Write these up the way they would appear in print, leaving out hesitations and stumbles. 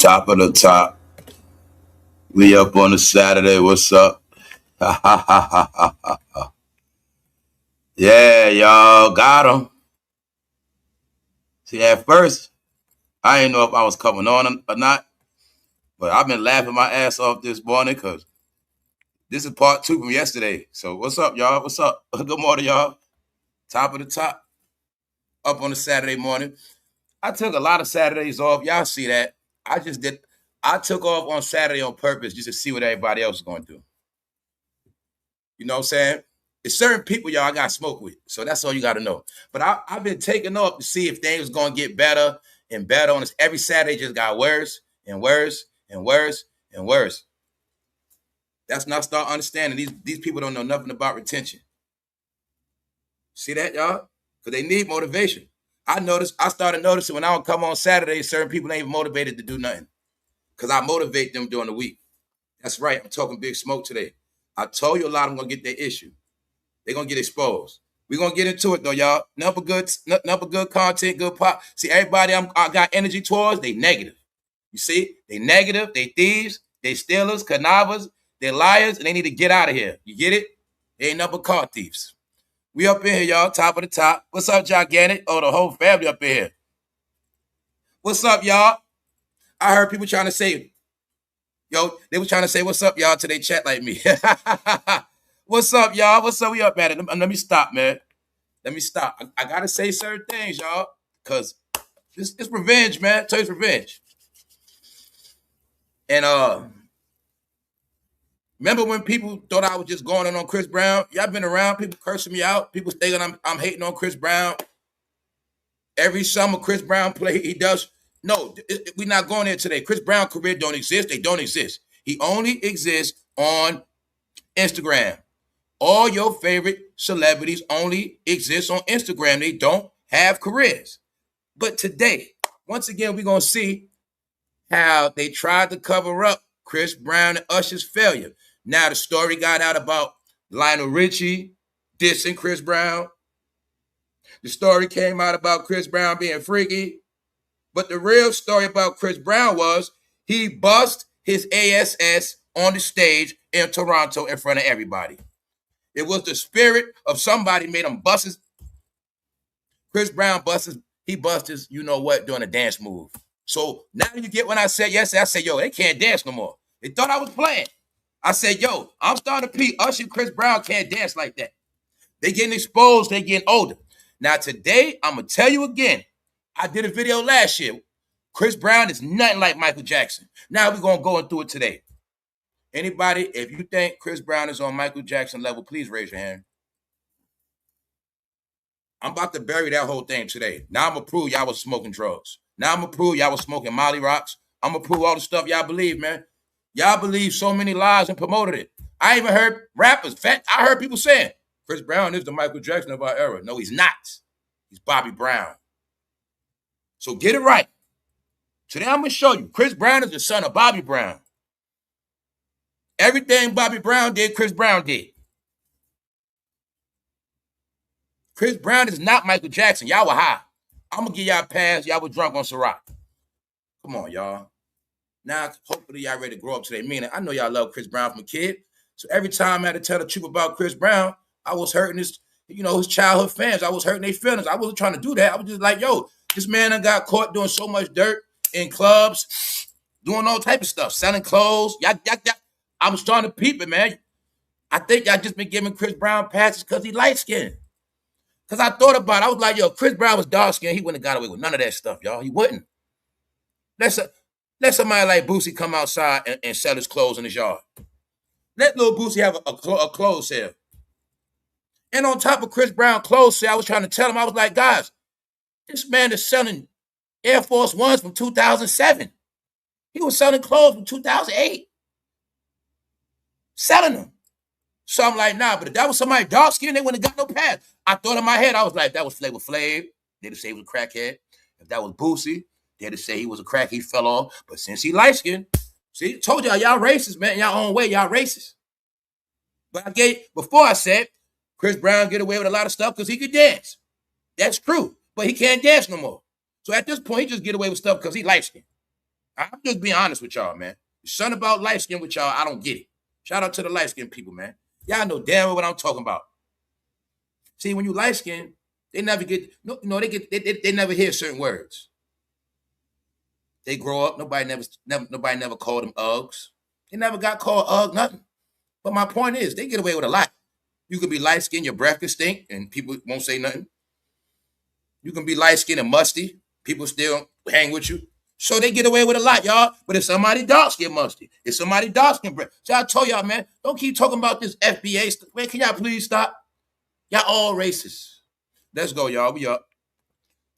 Top of the top. We up on a Saturday. What's up? Yeah, y'all got him. See, at first, I didn't know if I was coming on or not, but I've been laughing my ass off this morning because this is part 2 from yesterday. So what's up, y'all? What's up? Good morning, y'all. Top of the top. Up on a Saturday morning. I took a lot of Saturdays off. Y'all see that. I took off on Saturday on purpose just to see what everybody else is going to do. You know what I'm saying? It's certain people, y'all, I got smoke with. So that's all you got to know. But I've been taking off to see if things going to get better and better. On this. Every Saturday just got worse and worse and worse and worse. That's when I start understanding these people don't know nothing about retention. See that, y'all? Because they need motivation. I started noticing when I would come on Saturday, certain people ain't motivated to do nothing. Because I motivate them during the week. That's right. I'm talking big smoke today. I told you a lot of them going to get their issue. They're going to get exposed. We're going to get into it, though, y'all. Number good content, good pop. See, everybody I got energy towards, they negative. You see? They negative, they thieves, they stealers, connivers, they liars, and they need to get out of here. You get it? They ain't nothing but car thieves. We up in here, y'all, top of the top. What's up, Gigantic? Oh, the whole family up in here. What's up, y'all? I heard people trying to say, they were trying to say, what's up, y'all, till they chat like me. What's up, y'all? What's up? We up at it. Let me stop, man. Let me stop. I got to say certain things, y'all, because it's revenge, man. Tell you it's revenge. And remember when people thought I was just going on Chris Brown? Y'all been around, people cursing me out. People thinking I'm hating on Chris Brown. Every summer Chris Brown play, he does. No, we're not going there today. Chris Brown career don't exist. They don't exist. He only exists on Instagram. All your favorite celebrities only exist on Instagram. They don't have careers. But today, once again, we're going to see how they tried to cover up Chris Brown and Usher's failure. Now the story got out about Lionel Richie dissing Chris Brown. The story came out about Chris Brown being freaky. But the real story about Chris Brown was he bust his ASS on the stage in Toronto in front of everybody. It was the spirit of somebody made him bust his. Chris Brown he bust his, you know what, doing a dance move. So now you get when I said yesterday, I said, yo, they can't dance no more. They thought I was playing. I said, yo, I'm starting to peep. Usher and Chris Brown can't dance like that. They getting exposed. They getting older. Now today, I'm going to tell you again. I did a video last year. Chris Brown is nothing like Michael Jackson. Now we're going to go into it today. Anybody, if you think Chris Brown is on Michael Jackson level, please raise your hand. I'm about to bury that whole thing today. Now I'm going to prove y'all was smoking drugs. Now I'm going to prove y'all was smoking Molly rocks. I'm going to prove all the stuff y'all believe, man. Y'all believe so many lies and promoted it. I even heard rappers, I heard people saying, Chris Brown is the Michael Jackson of our era. No, he's not. He's Bobby Brown. So get it right. Today I'm going to show you. Chris Brown is the son of Bobby Brown. Everything Bobby Brown did, Chris Brown did. Chris Brown is not Michael Jackson. Y'all were high. I'm going to give y'all a pass. Y'all were drunk on Ciroc. Come on, y'all. Now, hopefully y'all ready to grow up today. Meaning, I know y'all love Chris Brown from a kid. So every time I had to tell the truth about Chris Brown, I was hurting his childhood fans. I was hurting their feelings. I wasn't trying to do that. I was just like, yo, this man done got caught doing so much dirt in clubs, doing all type of stuff, selling clothes. I was starting to peep it, man. I think y'all just been giving Chris Brown passes because he light-skinned. Because I thought about it. I was like, yo, Chris Brown was dark-skinned. He wouldn't have got away with none of that stuff, y'all. He wouldn't. Let somebody like Boosie come outside and sell his clothes in his yard. Let little Boosie have a clothes sale. And on top of Chris Brown clothes sale, I was trying to tell him, I was like, guys, this man is selling Air Force Ones from 2007. He was selling clothes from 2008. Selling them. So I'm like, nah, but if that was somebody dark-skinned, they wouldn't have got no pass. I thought in my head, I was like, if that was Flavor Flav, they'd have said he was a crackhead. If that was Boosie, they'd have said he was a crack, he fell off. But since he light-skinned, see, told y'all racist, man. Y'all own way, y'all racist. But before I said, Chris Brown get away with a lot of stuff because he could dance. That's true. But he can't dance no more. So at this point, he just get away with stuff because he light-skinned. I'm just being honest with y'all, man. Something about light skin with y'all, I don't get it. Shout out to the light skin people, man. Y'all know damn well what I'm talking about. See, when you light skin, they never get they never hear certain words. They grow up, nobody never called them Uggs. They never got called Ugg, nothing. But my point is, they get away with a lot. You could be light skinned, your breath could stink, and people won't say nothing. You can be light skinned and musty, people still hang with you. So they get away with a lot, y'all. But if somebody dark skin musty, if somebody dark skin breath. So I told y'all, man, don't keep talking about this FBA stuff. Man, can y'all please stop? Y'all all racist. Let's go, y'all. We up.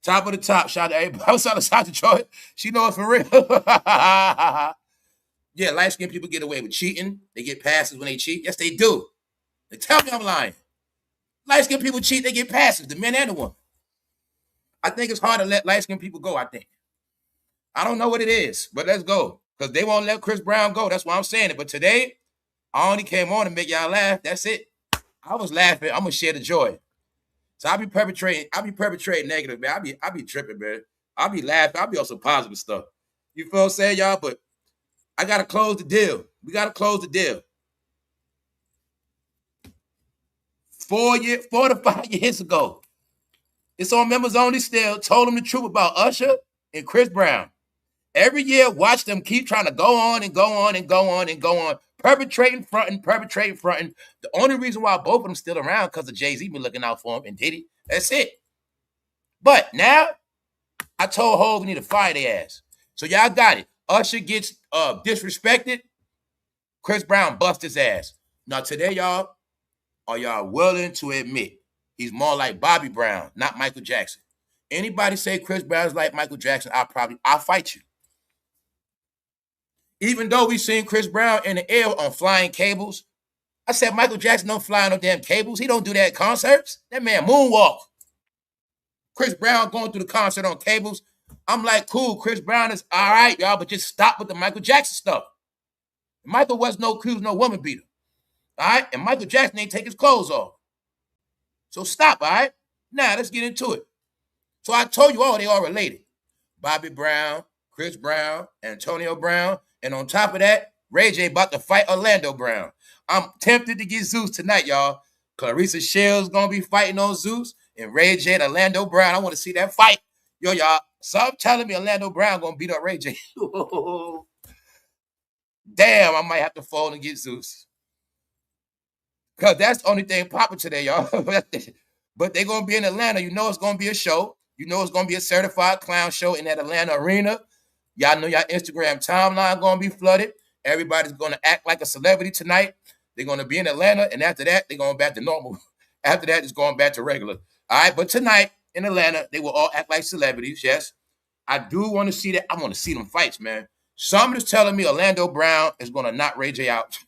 Top of the top. Shout out to everybody outside of South Detroit. She knows for real. Yeah, light-skinned people get away with cheating. They get passes when they cheat. Yes, they do. They tell me I'm lying. Light-skinned people cheat, they get passes, the men and the women. I think it's hard to let light-skinned people go, I think. I don't know what it is, but let's go. Because they won't let Chris Brown go. That's why I'm saying it. But today, I only came on to make y'all laugh. That's it. I was laughing. I'm going to share the joy. So I'll be perpetrating negative, man. I be tripping, man. I'll be laughing. I'll be on some positive stuff. You feel what I'm saying, y'all? But I got to close the deal. We got to close the deal. 4 to 5 years ago, it's on members only still, told them the truth about Usher and Chris Brown. Every year, watch them keep trying to go on and go on and go on and go on, perpetrating, fronting. The only reason why both of them still around because of Jay-Z been looking out for him and Diddy. That's it. But now, I told Hov we need to fire their ass. So y'all got it. Usher gets disrespected. Chris Brown bust his ass. Now today, y'all, are y'all willing to admit he's more like Bobby Brown, not Michael Jackson? Anybody say Chris Brown's like Michael Jackson, I'll fight you. Even though we seen Chris Brown in the air on flying cables, I said Michael Jackson don't fly on no damn cables. He don't do that at concerts. That man moonwalk. Chris Brown going through the concert on cables. I'm like, cool, Chris Brown is all right, y'all, but just stop with the Michael Jackson stuff. Michael was no woman beater. All right? And Michael Jackson ain't take his clothes off. So stop, all right? Now, let's get into it. So I told you all they all related. Bobby Brown, Chris Brown, Antonio Brown, and on top of that, rayj about to fight Orlando Brown. I'm tempted to get Zeus tonight, y'all. Claressashields gonna be fighting on Zeus, and rayj and Orlando Brown. I want to see that fight. Yo, y'all, some telling me Orlando Brown gonna beat up rayj. Damn, I might have to fall and get Zeus. Because that's the only thing popping today, y'all. But they're going to be in Atlanta. You know it's going to be a show. You know it's going to be a certified clown show in that Atlanta arena. Y'all know y'all Instagram timeline going to be flooded. Everybody's going to act like a celebrity tonight. They're going to be in Atlanta, and after that, they're going back to normal. After that, it's going back to regular. All right, but tonight in Atlanta, they will all act like celebrities, yes. I do want to see that. I want to see them fights, man. Somebody's telling me Orlando Brown is going to knock rayj out.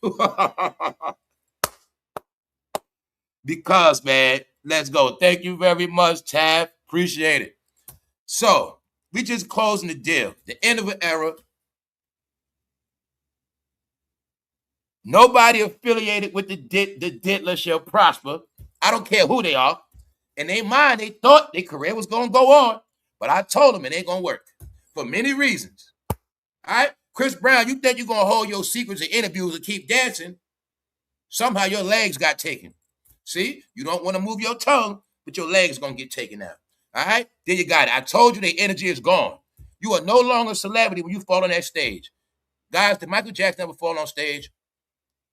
Because, man, let's go. Thank you very much, Tab. Appreciate it. So, we just closing the deal. The end of an era. Nobody affiliated with the Diddler shall prosper. I don't care who they are. In their mind, they thought their career was going to go on. But I told them it ain't going to work. For many reasons. All right? Chris Brown, you think you're going to hold your secrets in interviews and keep dancing? Somehow your legs got taken. See, you don't want to move your tongue, but your legs going to get taken out. All right? There you got it. I told you their energy is gone. You are no longer a celebrity when you fall on that stage. Guys, did Michael Jackson ever fall on stage?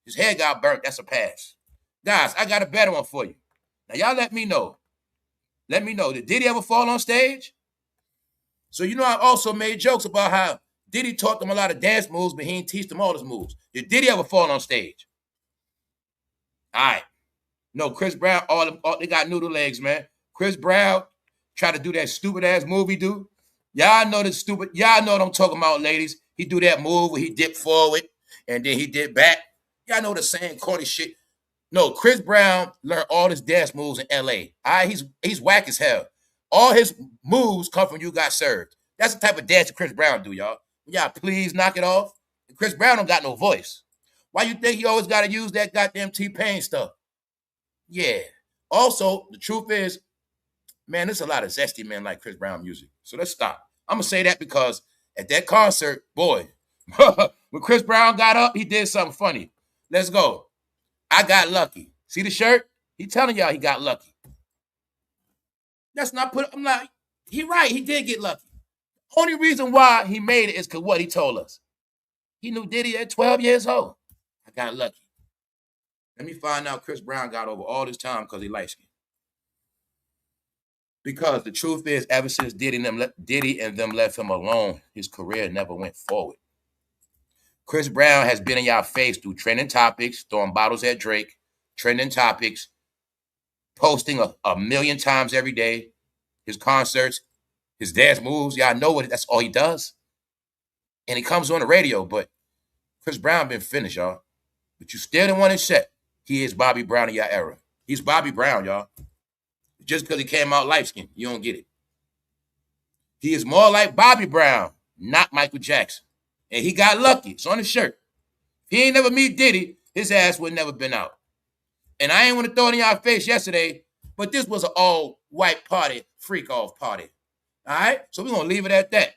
His head got burnt. That's a pass. Guys, I got a better one for you. Now, y'all let me know. Let me know. Did Diddy ever fall on stage? So, you know, I also made jokes about how Diddy taught them a lot of dance moves, but he didn't teach them all his moves. Did Diddy ever fall on stage? All right. No, Chris Brown, all they got noodle legs, man. Chris Brown try to do that stupid-ass move he do. Y'all know y'all know what I'm talking about, ladies. He do that move where he dip forward and then he dip back. Y'all know the same corny shit. No, Chris Brown learned all his dance moves in L.A. All right, he's whack as hell. All his moves come from You Got Served. That's the type of dance that Chris Brown do, y'all. Y'all please knock it off. Chris Brown don't got no voice. Why you think he always got to use that goddamn T-Pain stuff? Yeah. Also, the truth is, man, there's a lot of zesty men like Chris Brown music. So let's stop. I'm going to say that because At that concert, boy, when Chris Brown got up, he did something funny. Let's go. I got lucky. See the shirt? He telling y'all he got lucky. That's not put. I'm like, he right. He did get lucky. Only reason why he made it is because what he told us. He knew Diddy at 12 years old. I got lucky. Let me find out Chris Brown got over all this time because he light skinned. Because the truth is, ever since Diddy and them left him alone, his career never went forward. Chris Brown has been in y'all face through trending topics, throwing bottles at Drake, trending topics, posting a million times every day, his concerts, his dance moves. Y'all know what that's all he does. And he comes on the radio, but Chris Brown been finished, y'all. But you still didn't want to set. He is Bobby Brown in your era. He's Bobby Brown, y'all. Just because he came out light-skinned, you don't get it. He is more like Bobby Brown, not Michael Jackson. And he got lucky. It's on his shirt. If he ain't never meet Diddy, his ass would never been out. And I ain't want to throw it in y'all face yesterday, but this was an all-white party, freak-off party. All right? So we're going to leave it at that.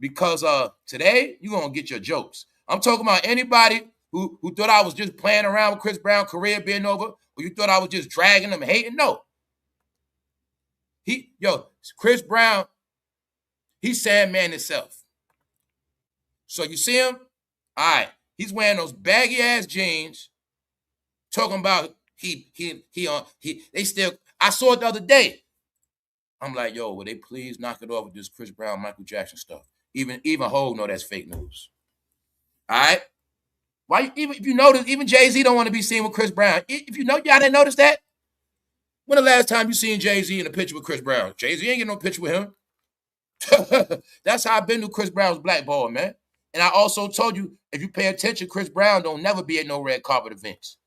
Because today, you're going to get your jokes. I'm talking about anybody who thought I was just playing around with Chris Brown's career being over, or you thought I was just dragging him and hating. No. Chris Brown, he's Sandman himself. So you see him? All right. He's wearing those baggy ass jeans, talking about they still, I saw it the other day. I'm like, yo, will they please knock it off with this Chris Brown, Michael Jackson stuff? Even Hov know that's fake news. All right? Why? Even if you notice, even Jay-Z don't want to be seen with Chris Brown. If you know, y'all didn't notice that? When the last time you seen Jay-Z in a picture with Chris Brown? Jay-Z ain't getting no picture with him. That's how I've been to Chris Brown's blackball, man. And I also told you, if you pay attention, Chris Brown don't never be at no red carpet events.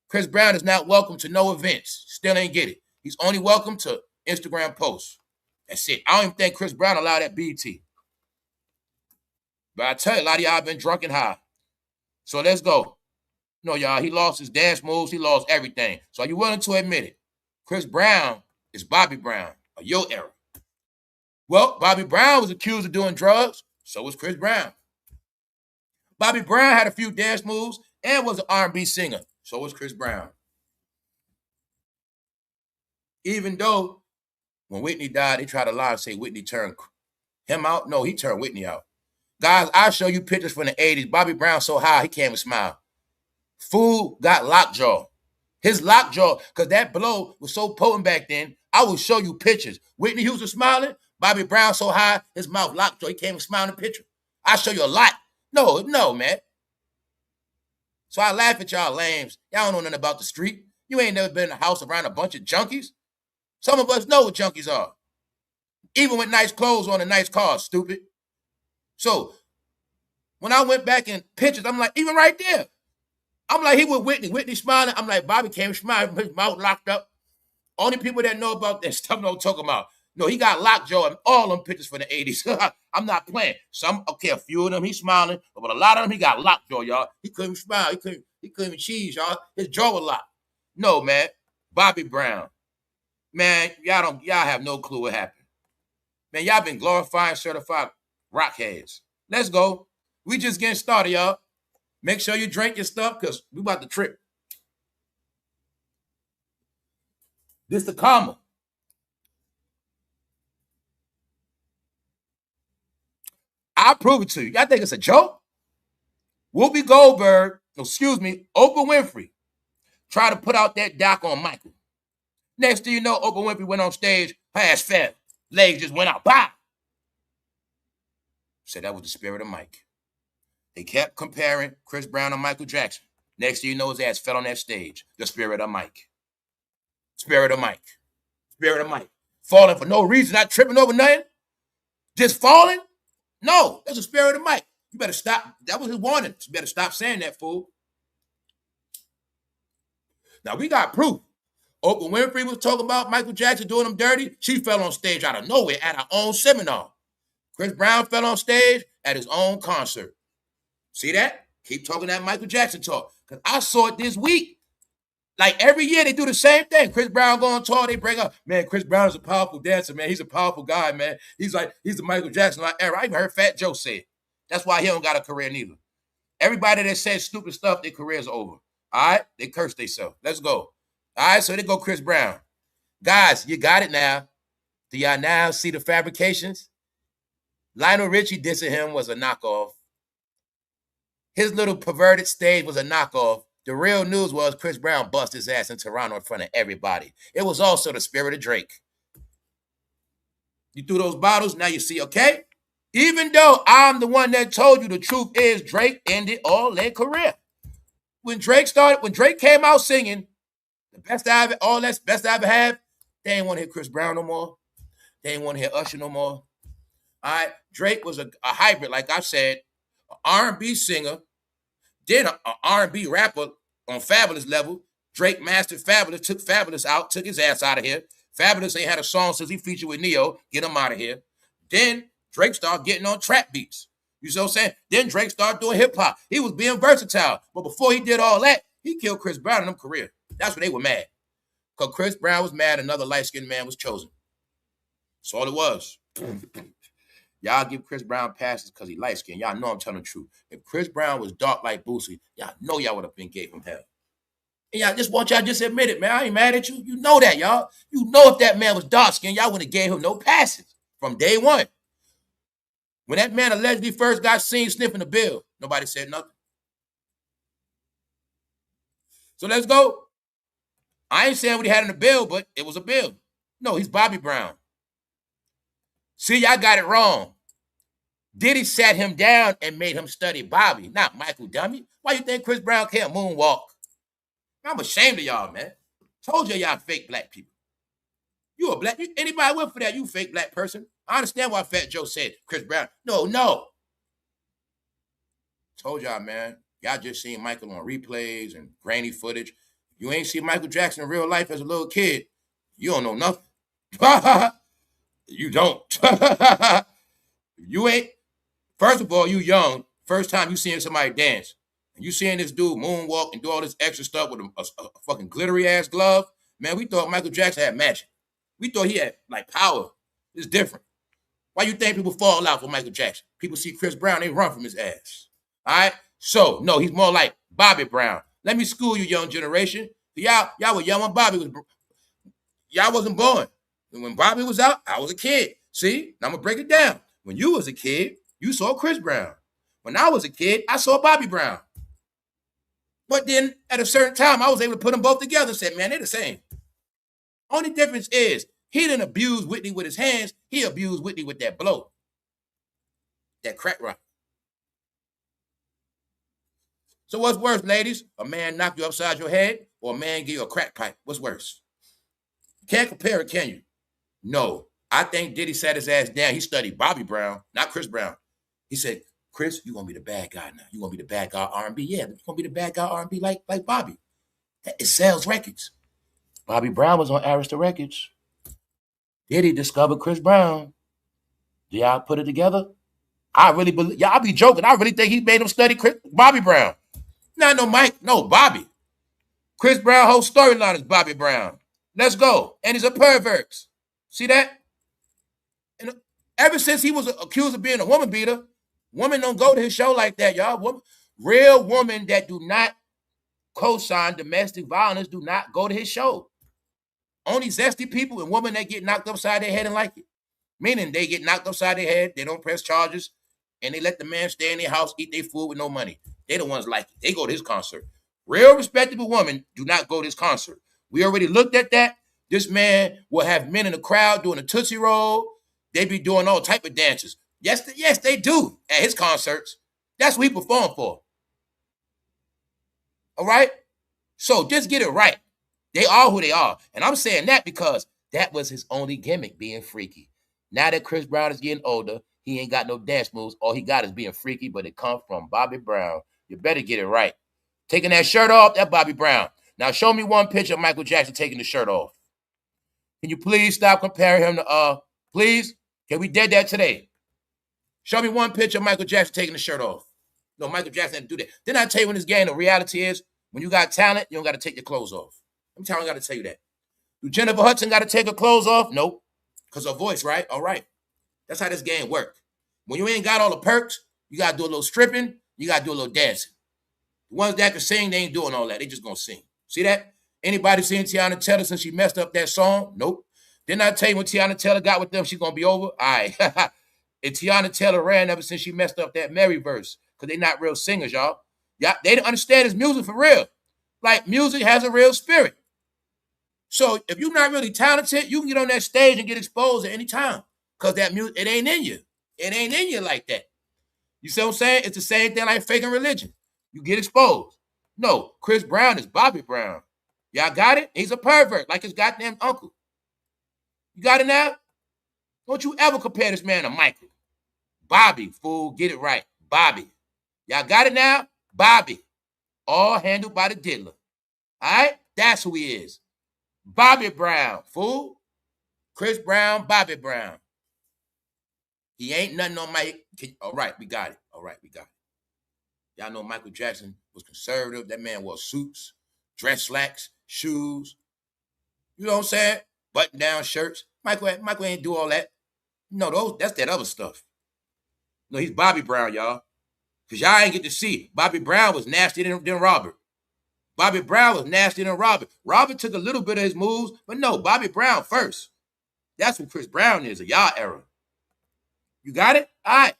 Chris Brown is not welcome to no events. Still ain't get it. He's only welcome to Instagram posts. That's it. I don't even think Chris Brown allowed that BT. But I tell you, a lot of y'all been drunk and high. So let's go. No, y'all, he lost his dance moves. He lost everything. So are you willing to admit it? Chris Brown is Bobby Brown of your era. Well, Bobby Brown was accused of doing drugs. So was Chris Brown. Bobby Brown had a few dance moves and was an R&B singer. So was Chris Brown. Even though when Whitney died, they tried to lie and say Whitney turned him out. No, he turned Whitney out. Guys, I'll show you pictures from the 80s. Bobby Brown so high, he can't even smile. Fool got lockjaw. His lockjaw, because that blow was so potent back then, I will show you pictures. Whitney Houston smiling, Bobby Brown so high, his mouth lockjaw, he can't even smile in the picture. I'll show you a lot. No, man. So I laugh at y'all lames. Y'all don't know nothing about the street. You ain't never been in a house around a bunch of junkies. Some of us know what junkies are. Even with nice clothes on and nice cars, stupid. So when I went back in pictures, I'm like, even right there, I'm like, he with Whitney. Whitney smiling. I'm like, Bobby can't smile. His mouth locked up. Only people that know about that stuff don't talk about. No, he got lockjaw in all them pictures for the 80s. I'm not playing. A few of them, he's smiling. But a lot of them, he got lockjaw, y'all. He couldn't smile. He couldn't even cheese, y'all. His jaw was locked. No, man. Bobby Brown. Man, y'all have no clue what happened. Man, y'all been glorifying certified rockheads. Let's go. We just getting started, y'all. Make sure you drink your stuff because we about to trip. This the karma. I'll prove it to you. Y'all think it's a joke? Oprah Winfrey, try to put out that doc on Michael. Next thing you know, Oprah Winfrey went on stage, her ass fell. Legs just went out. Bah! Said that was the spirit of Mike. They kept comparing Chris Brown and Michael Jackson. Next thing you know, his ass fell on that stage. The spirit of Mike. Spirit of Mike. Spirit of Mike. Falling for no reason, not tripping over nothing. Just falling? No, that's the spirit of Mike. You better stop. That was his warning. You better stop saying that, fool. Now, we got proof. Oprah Winfrey was talking about Michael Jackson doing him dirty. She fell on stage out of nowhere at her own seminar. Chris Brown fell on stage at his own concert. See that? Keep talking that Michael Jackson talk. Because I saw it this week. Like every year they do the same thing. Chris Brown go on tour, they bring up, man, Chris Brown is a powerful dancer, man. He's a powerful guy, man. He's the Michael Jackson of our era. I even heard Fat Joe say it. That's why he don't got a career neither. Everybody that says stupid stuff, their career's over. All right? They curse themselves. Let's go. All right, so they go Chris Brown. Guys, you got it now. Do y'all now see the fabrications? Lionel Richie dissing him was a knockoff. His little perverted stage was a knockoff. The real news was Chris Brown bust his ass in Toronto in front of everybody. It was also the spirit of Drake. You threw those bottles, now you see, okay? Even though I'm the one that told you the truth is Drake ended all their career. When Drake came out singing, the best I ever, all that's best I ever had, they ain't want to hear Chris Brown no more. They ain't want to hear Usher no more. All right, Drake was a hybrid, like I said, an R&B singer, then an R&B rapper on Fabulous level. Drake mastered Fabulous, took Fabulous out, took his ass out of here. Fabulous ain't had a song since he featured with Neo. Get him out of here. Then Drake started getting on trap beats. You see what I'm saying? Then Drake started doing hip-hop. He was being versatile. But before he did all that, he killed Chris Brown in them career. That's when they were mad. Because Chris Brown was mad another light-skinned man was chosen. That's all it was. Y'all give Chris Brown passes because he light-skinned. Y'all know I'm telling the truth. If Chris Brown was dark like Boosie, y'all know y'all would have been gave him hell. And y'all just want y'all just admit it, man. I ain't mad at you. You know that, y'all. You know if that man was dark-skinned, y'all would have gave him no passes from day one. When that man allegedly first got seen sniffing the bill, nobody said nothing. So let's go. I ain't saying what he had in the bill, but it was a bill. No, he's Bobby Brown. See, y'all got it wrong. Diddy sat him down and made him study Bobby, not Michael Dummy. Why you think Chris Brown can't moonwalk? I'm ashamed of y'all, man. Told y'all fake black people. You a black, anybody went for that, you fake black person. I understand why Fat Joe said Chris Brown. No. Told y'all, man. Y'all just seen Michael on replays and grainy footage. You ain't seen Michael Jackson in real life as a little kid. You don't know nothing. You don't. You ain't. First of all, you young. First time you seeing somebody dance. And you seeing this dude moonwalk and do all this extra stuff with a fucking glittery ass glove. Man, we thought Michael Jackson had magic. We thought he had like power. It's different. Why you think people fall out for Michael Jackson? People see Chris Brown, they run from his ass. All right? So, no, he's more like Bobby Brown. Let me school you, young generation. Y'all were young when Bobby was. Y'all wasn't born. And when Bobby was out, I was a kid. See? Now I'm going to break it down. When you was a kid, you saw Chris Brown. When I was a kid, I saw Bobby Brown. But then at a certain time, I was able to put them both together and said, man, they're the same. Only difference is he didn't abuse Whitney with his hands. He abused Whitney with that blow. That crack rock. So what's worse, ladies? A man knock you upside your head or a man give you a crack pipe? What's worse? You can't compare it, can you? No. I think Diddy sat his ass down. He studied Bobby Brown, not Chris Brown. He said, Chris, you're going to be the bad guy now. You're going to be the bad guy R&B. Yeah, you're going to be the bad guy R&B like Bobby. It sells records. Bobby Brown was on Arista Records. Diddy discovered Chris Brown. Do y'all put it together? I really believe, y'all be joking. I really think he made him study Bobby Brown. Not no Mike, no Bobby. Chris Brown whole storyline is Bobby Brown. Let's go. And he's a pervert. See that? And ever since he was accused of being a woman beater, women don't go to his show like that, y'all. Real women that do not co-sign domestic violence do not go to his show. Only zesty people and women that get knocked upside their head and like it. Meaning they get knocked upside their head, they don't press charges, and they let the man stay in their house, eat their food with no money. They the ones like it. They go to his concert. Real respectable women do not go to his concert. We already looked at that. This man will have men in the crowd doing a Tootsie Roll. They be doing all type of dances. Yes, they do at his concerts. That's what he performed for. All right? So just get it right. They are who they are. And I'm saying that because that was his only gimmick, being freaky. Now that Chris Brown is getting older, he ain't got no dance moves. All he got is being freaky, but it comes from Bobby Brown. You better get it right. Taking that shirt off, that Bobby Brown. Now show me one picture of Michael Jackson taking the shirt off. Can you please stop comparing him to, please? Can we did that today? Show me one picture of Michael Jackson taking the shirt off. No, Michael Jackson didn't do that. Didn't I tell you in this game, the reality is, when you got talent, you don't got to take your clothes off. I'm telling you, I got to tell you that. Do Jennifer Hudson got to take her clothes off? Nope. Because her voice, right? All right. That's how this game works. When you ain't got all the perks, You got to do a little stripping. You got to do a little dancing. The ones that can sing, they ain't doing all that. They just going to sing. See that? Anybody seen Tiana Taylor since she messed up that song? Nope. Didn't I tell you when Tiana Taylor got with them, she's going to be over? All right. And Tiana Taylor ran ever since she messed up that Mary verse because they not real singers, y'all. Yeah, they didn't understand his music for real. Like, music has a real spirit. So if you're not really talented, you can get on that stage and get exposed at any time because that music, it ain't in you. It ain't in you like that. You see what I'm saying? It's the same thing like faking religion. You get exposed. No, Chris Brown is Bobby Brown. Y'all got it? He's a pervert like his goddamn uncle. You got it now? Don't you ever compare this man to Michael. Bobby, fool, get it right. Bobby. Y'all got it now? Bobby. All handled by the diddler. All right? That's who he is. Bobby Brown, fool. Chris Brown, Bobby Brown. He ain't nothing on Mike. All right, we got it. All right, we got it. Y'all know Michael Jackson was conservative. That man wore suits, dress slacks, shoes. You know what I'm saying? Button-down shirts. Michael ain't do all that. No, that's that other stuff. No, he's Bobby Brown, y'all. Because y'all ain't get to see. Bobby Brown was nastier than Robert. Bobby Brown was nastier than Robert. Robert took a little bit of his moves, but no, Bobby Brown first. That's what Chris Brown is, a y'all era. You got it? All right.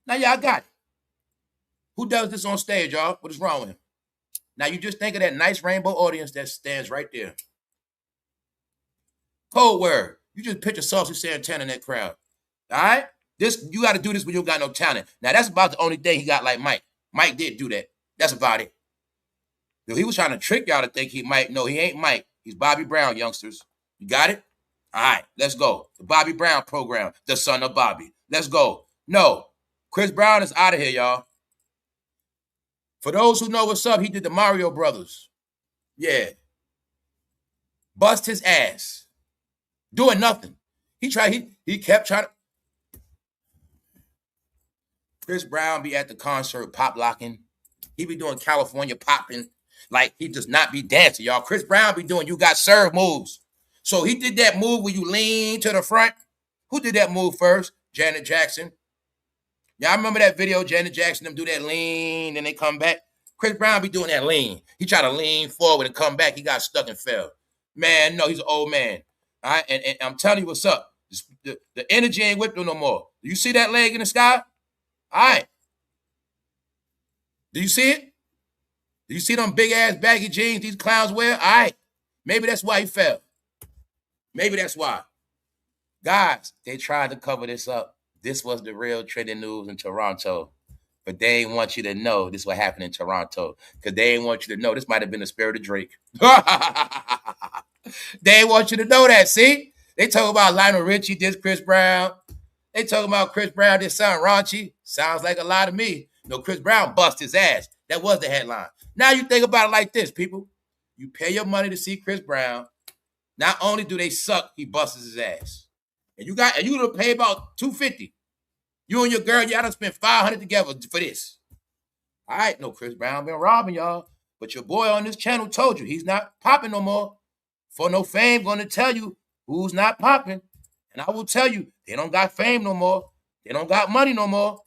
Now y'all got it. Who does this on stage, y'all? What is wrong with him? Now you just think of that nice rainbow audience that stands right there. Cold word. You just picture Saucy Santana in that crowd. All right? You got to do this when you got no talent. Now that's about the only thing he got like Mike. Mike did do that. That's about it. He was trying to trick y'all to think he might. No, he ain't Mike. He's Bobby Brown, youngsters. You got it? All right, let's go. The Bobby Brown program, the son of Bobby. Let's go. No, Chris Brown is out of here, y'all. For those who know what's up, he did the Mario Brothers. Yeah. Bust his ass. Doing nothing. He kept trying to. Chris Brown be at the concert pop locking. He be doing California popping. Like, he does not be dancing, y'all. Chris Brown be doing you got served moves. So he did that move where you lean to the front. Who did that move first? Janet Jackson. Y'all remember that video, Janet Jackson, them do that lean, then they come back? Chris Brown be doing that lean. He tried to lean forward and come back. He got stuck and fell. Man, no, he's an old man. All right, and I'm telling you what's up. The energy ain't with him no more. Do you see that leg in the sky? All right. Do you see it? Do you see them big-ass baggy jeans these clowns wear? All right. Maybe that's why he fell. Maybe that's why. Guys, they tried to cover this up. This was the real trending news in Toronto. But they ain't want you to know this what happened in Toronto. Because they ain't want you to know this might have been the spirit of Drake. They ain't want you to know that, see? They talk about Lionel Richie, this Chris Brown. They talking about Chris Brown, this sound raunchy. Sounds like a lie to me. No, Chris Brown bust his ass. That was the headline. Now you think about it like this, people. You pay your money to see Chris Brown. Not only do they suck, he busts his ass. And you gonna pay about $250. You and your girl, y'all done spent $500 together for this. All right, no, Chris Brown been robbing y'all. But your boy on this channel told you he's not popping no more. For no fame, gonna tell you who's not popping. And I will tell you, they don't got fame no more. They don't got money no more.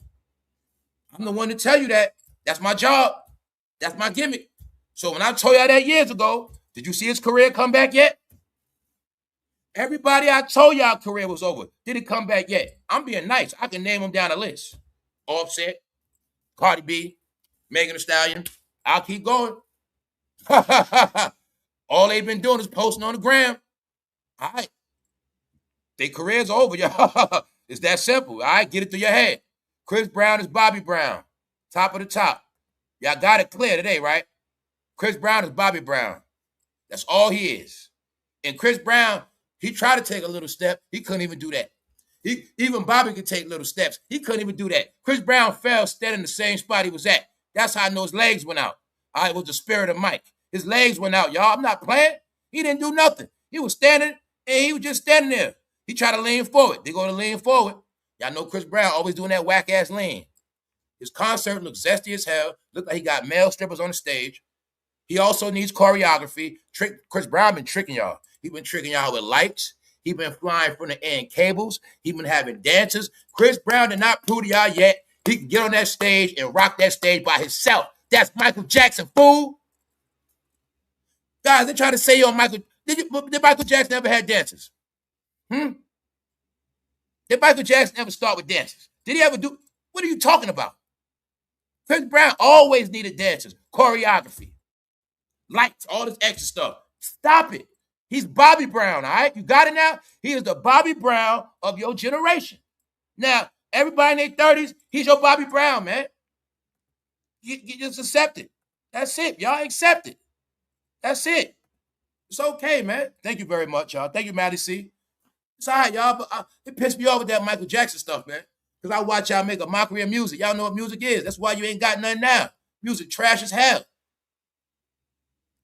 I'm the one to tell you that. That's my job. That's my gimmick. So when I told y'all that years ago, did you see his career come back yet? Everybody I told y'all career was over. Did it come back yet? I'm being nice. I can name them down the list. Offset, Cardi B, Megan Thee Stallion. I'll keep going. All they've been doing is posting on the gram. All right. Their career's over, y'all. It's that simple. All right, get it through your head. Chris Brown is Bobby Brown. Top of the top. Y'all got it clear today, right? Chris Brown is Bobby Brown. That's all he is. And Chris Brown, he tried to take a little step. He couldn't even do that. Even Bobby could take little steps. He couldn't even do that. Chris Brown fell standing in the same spot he was at. That's how I know his legs went out. All right, it was the spirit of Mike. His legs went out, y'all. I'm not playing. He didn't do nothing. He was standing, and he was just standing there. He tried to lean forward. They're going to lean forward. Y'all know Chris Brown always doing that whack-ass lean. His concert looks zesty as hell. Looked like he got male strippers on the stage. He also needs choreography. Chris Brown been tricking y'all. He been tricking y'all with lights. He been flying from the air in cables. He been having dances. Chris Brown did not prove to y'all yet He can get on that stage and rock that stage by himself. That's Michael Jackson, fool. Guys, they try to say you're Michael. Did Michael Jackson ever have dancers? Did Michael Jackson ever start with dancers? Did he ever do? What are you talking about? Chris Brown always needed dancers, choreography, lights, all this extra stuff. Stop it. He's Bobby Brown, all right? You got it now? He is the Bobby Brown of your generation. Now, everybody in their 30s, he's your Bobby Brown, man. You just accept it. That's it. Y'all accept it. That's it. It's okay, man. Thank you very much, y'all. Thank you, Malice. It's all right, y'all, but it pissed me off with that Michael Jackson stuff, man. Because I watch y'all make a mockery of music. Y'all know what music is. That's why you ain't got nothing now. Music trash as hell.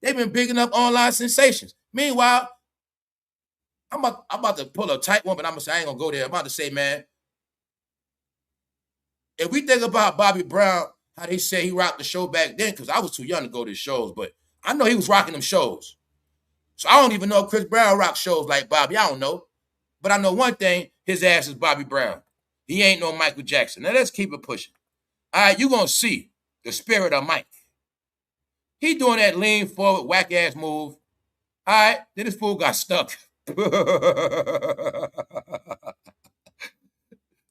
They've been bigging up online sensations. Meanwhile, I'm about to pull a tight one, but I ain't going to go there. I'm about to say, man, if we think about Bobby Brown, how they say he rocked the show back then, because I was too young to go to shows, but I know he was rocking them shows. So I don't even know if Chris Brown rocked shows like Bobby. I don't know. But I know one thing, his ass is Bobby Brown. He ain't no Michael Jackson. Now let's keep it pushing. All right, you're going to see the spirit of Mike. He doing that lean forward, whack-ass move. All right, then this fool got stuck.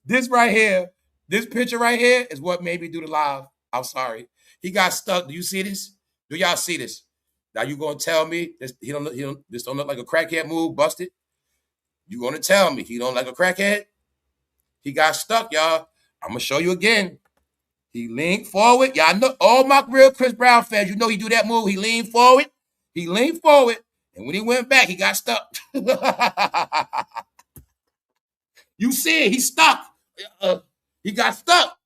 This right here, this picture right here is what made me do the live. I'm sorry. He got stuck. Do you see this? Do y'all see this? Now you going to tell me this don't look like a crackhead move, busted? You going to tell me he don't like a crackhead? He got stuck, y'all. I'm going to show you again. He leaned forward. Y'all know, all my real Chris Brown fans, you know he do that move. He leaned forward. He leaned forward. And when he went back, he got stuck. You see it. He stuck. He got stuck.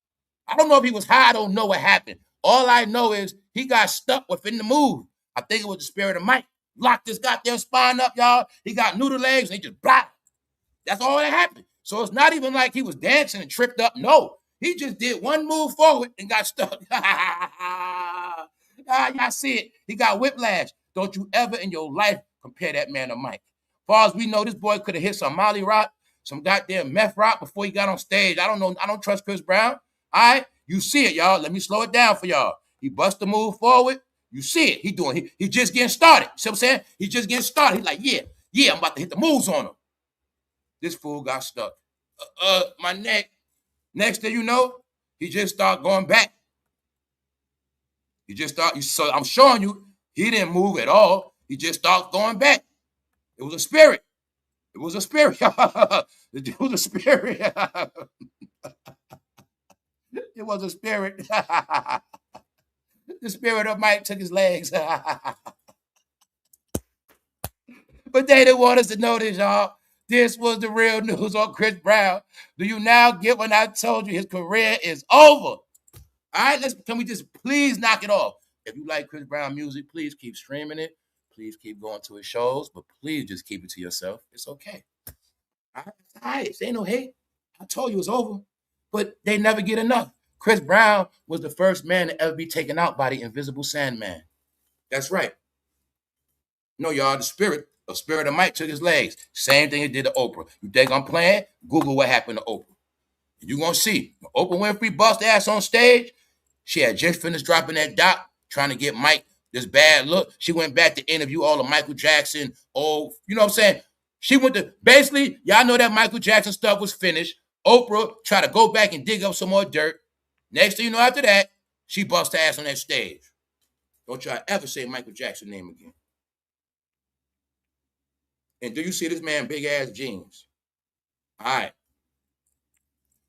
I don't know if he was high. I don't know what happened. All I know is he got stuck within the move. I think it was the spirit of Mike. Locked his goddamn spine up, y'all. He got noodle legs and he just blah. That's all that happened. So it's not even like he was dancing and tripped up. No. He just did one move forward and got stuck. Y'all see it. He got whiplash. Don't you ever in your life compare that man to Mike. As far as we know, this boy could have hit some Molly rock, some goddamn meth rock before he got on stage. I don't know. I don't trust Chris Brown. All right? You see it, y'all. Let me slow it down for y'all. He bust the move forward. You see it. He just getting started. See what I'm saying? He's just getting started. He's like, yeah, I'm about to hit the moves on him. This fool got stuck. My neck. Next thing you know, he just started going back. So I'm showing you, he didn't move at all. He just started going back. It was a spirit. It was a spirit. It was a spirit. It was a spirit. The spirit of Mike took his legs. But they didn't want us to know this, y'all. This was the real news on Chris Brown. Do you now get when I told you his career is over? All right, can we just please knock it off? If you like Chris Brown music, please keep streaming it. Please keep going to his shows, but please just keep it to yourself. It's okay. All right, it ain't no hate. I told you it's over, but they never get enough. Chris Brown was the first man to ever be taken out by the invisible Sandman. That's right. No, y'all, the spirit of Mike took his legs. Same thing he did to Oprah. You think I'm playing? Google what happened to Oprah. You're going to see. When Oprah Winfrey bust ass on stage, she had just finished dropping that doc, trying to get Mike this bad look. She went back to interview all of Michael Jackson. Oh, you know what I'm saying? She went to, basically, y'all know that Michael Jackson stuff was finished. Oprah tried to go back and dig up some more dirt. Next thing you know, after that, she bust ass on that stage. Don't y'all ever say Michael Jackson name again. And do you see this man big ass jeans? All right.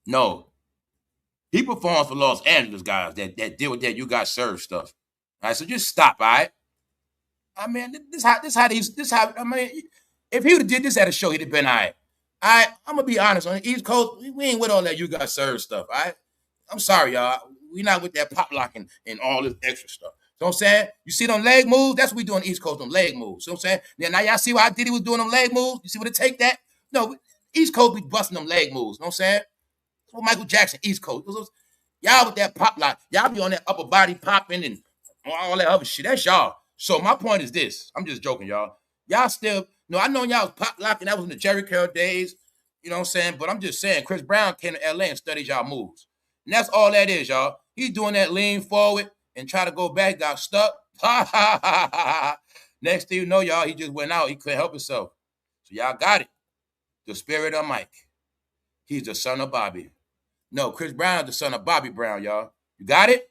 No. He performs for Los Angeles guys that deal with that you got served stuff. All right, so just stop, all right? I mean, I mean, if he would have did this at a show, he'd have been all right. All right, I'm going to be honest. On the East Coast, we ain't with all that you got served stuff, all right? I'm sorry, y'all. We not with that pop locking and all this extra stuff. You know what I'm saying? You see them leg moves? That's what we do on the East Coast, them leg moves. You know what I'm saying? Now y'all see what I did? He was doing them leg moves? You see what it take that? No, East Coast be busting them leg moves. You know what I'm saying? That's what Michael Jackson, East Coast. Y'all with that pop lock. Y'all be on that upper body popping and all that other shit. That's y'all. So my point is this. I'm just joking, y'all. Y'all still, I know y'all was pop locking. That was in the Jerry Curl days. You know what I'm saying? But I'm just saying, Chris Brown came to LA and studied y'all moves. And that's all that is, y'all. He's doing that lean forward and try to go back, got stuck. Next thing you know, y'all, he just went out. He couldn't help himself. So y'all got it. The spirit of Mike. He's the son of Bobby. No, Chris Brown is the son of Bobby Brown, y'all. You got it?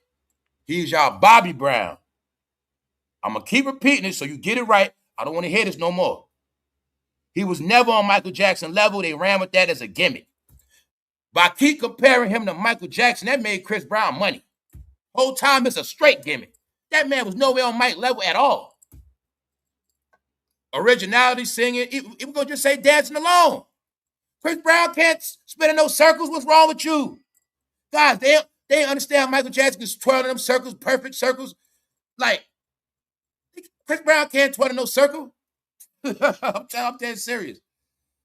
He's y'all Bobby Brown. I'm going to keep repeating it so you get it right. I don't want to hear this no more. He was never on Michael Jackson level. They ran with that as a gimmick. By keep comparing him to Michael Jackson, that made Chris Brown money. Whole time it's a straight gimmick. That man was nowhere on Mike level at all. Originality, singing, even gonna just say dancing alone. Chris Brown can't spin in those circles. What's wrong with you? Guys, they understand Michael Jackson is twirling them circles, perfect circles. Like, Chris Brown can't twirl in no circle. I'm dead serious.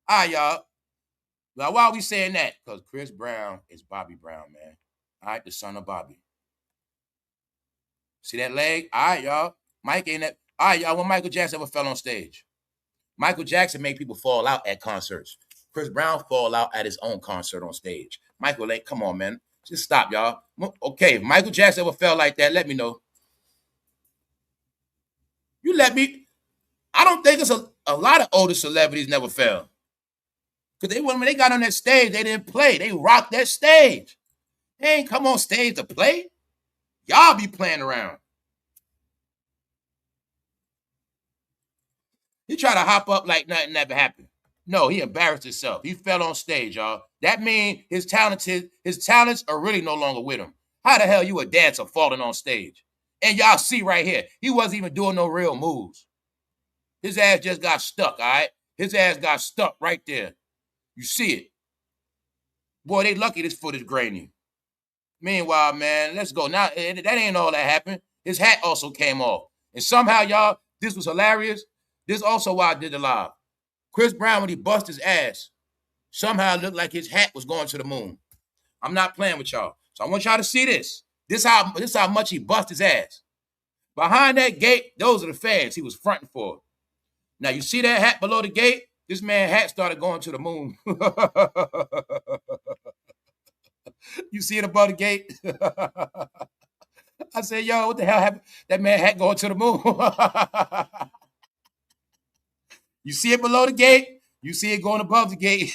All right, y'all. Now, why are we saying that? Because Chris Brown is Bobby Brown, man. All right, the son of Bobby. See that leg? All right, y'all. Mike ain't that. All right, y'all. When Michael Jackson ever fell on stage, Michael Jackson made people fall out at concerts. Chris Brown fall out at his own concert on stage. Michael ain't. Come on, man. Just stop, y'all. Okay, if Michael Jackson ever fell like that, let me know. You let me. I don't think it's a lot of older celebrities never fell. Because when they got on that stage, they didn't play. They rocked that stage. They ain't come on stage to play. Y'all be playing around. He tried to hop up like nothing ever happened. No, he embarrassed himself. He fell on stage, y'all. That means his talents are really no longer with him. How the hell you a dancer falling on stage? And y'all see right here, he wasn't even doing no real moves. His ass just got stuck, all right? His ass got stuck right there. You see it. Boy, they lucky this foot is grainy. Meanwhile, man, let's go. Now, that ain't all that happened. His hat also came off. And somehow, y'all, this was hilarious. This is also why I did the live. Chris Brown, when he bust his ass, somehow it looked like his hat was going to the moon. I'm not playing with y'all. So I want y'all to see this. This how much he bust his ass. Behind that gate, those are the fans he was fronting for. Now, you see that hat below the gate? This man's hat started going to the moon. You see it above the gate? I said, yo, what the hell happened? That man hat going to the moon. You see it below the gate? You see it going above the gate.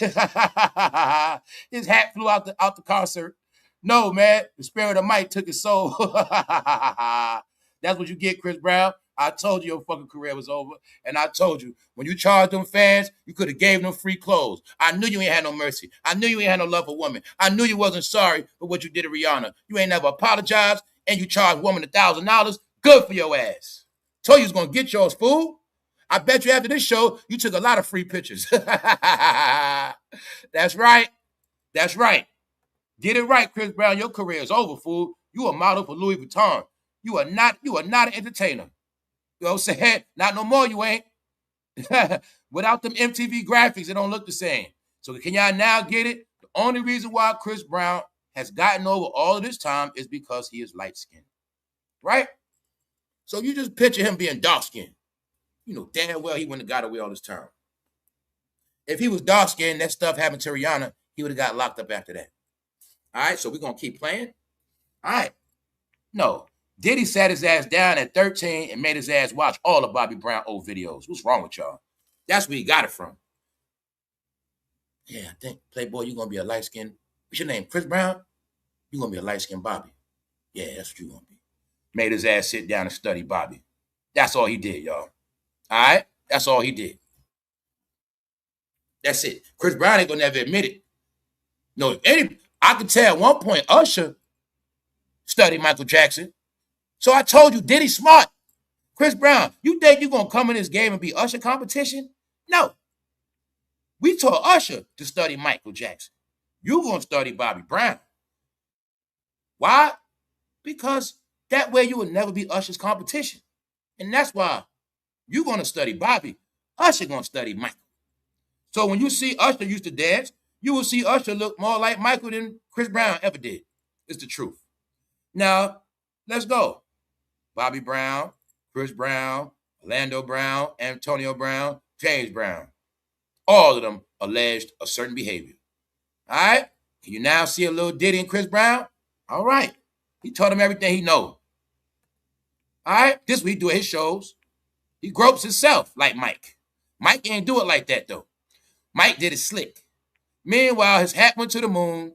His hat flew out the concert. No, man, the spirit of Mike took his soul. That's what you get, Chris Brown. I told you your fucking career was over. And I told you, when you charged them fans, you could have gave them free clothes. I knew you ain't had no mercy. I knew you ain't had no love for women. I knew you wasn't sorry for what you did to Rihanna. You ain't never apologized, and you charged woman $1,000. Good for your ass. Told you was going to get yours, fool. I bet you after this show, you took a lot of free pictures. That's right. That's right. Get it right, Chris Brown. Your career is over, fool. You a model for Louis Vuitton. You are not an entertainer. You know what I'm saying? Not no more, you ain't. Without them MTV graphics, it don't look the same. So can y'all now get it? The only reason why Chris Brown has gotten over all of this time is because he is light-skinned. Right? So you just picture him being dark-skinned. You know damn well he wouldn't have got away all this time. If he was dark-skinned, that stuff happened to Rihanna, he would have got locked up after that. All right, so we're going to keep playing? All right. No. Diddy sat his ass down at 13 and made his ass watch all of Bobby Brown old videos. What's wrong with y'all? That's where he got it from. Yeah, I think, Playboy, you're going to be a light-skinned. What's your name, Chris Brown? You're going to be a light-skinned Bobby. Yeah, that's what you're going to be. Made his ass sit down and study Bobby. That's all he did, y'all. All right? That's all he did. That's it. Chris Brown ain't going to never admit it. No, I could tell at one point Usher studied Michael Jackson. So I told you, Diddy smart. Chris Brown, you think you're going to come in this game and be Usher competition? No. We taught Usher to study Michael Jackson. You're going to study Bobby Brown. Why? Because that way you will never be Usher's competition. And that's why you're going to study Bobby. Usher going to study Michael. So when you see Usher used to dance, you will see Usher look more like Michael than Chris Brown ever did. It's the truth. Now, let's go. Bobby Brown, Chris Brown, Orlando Brown, Antonio Brown, James Brown. All of them alleged a certain behavior. All right? Can you now see a little Diddy and Chris Brown? All right. He taught him everything he know. All right. This is what he do at his shows. He gropes himself like Mike. Mike ain't do it like that, though. Mike did it slick. Meanwhile, his hat went to the moon.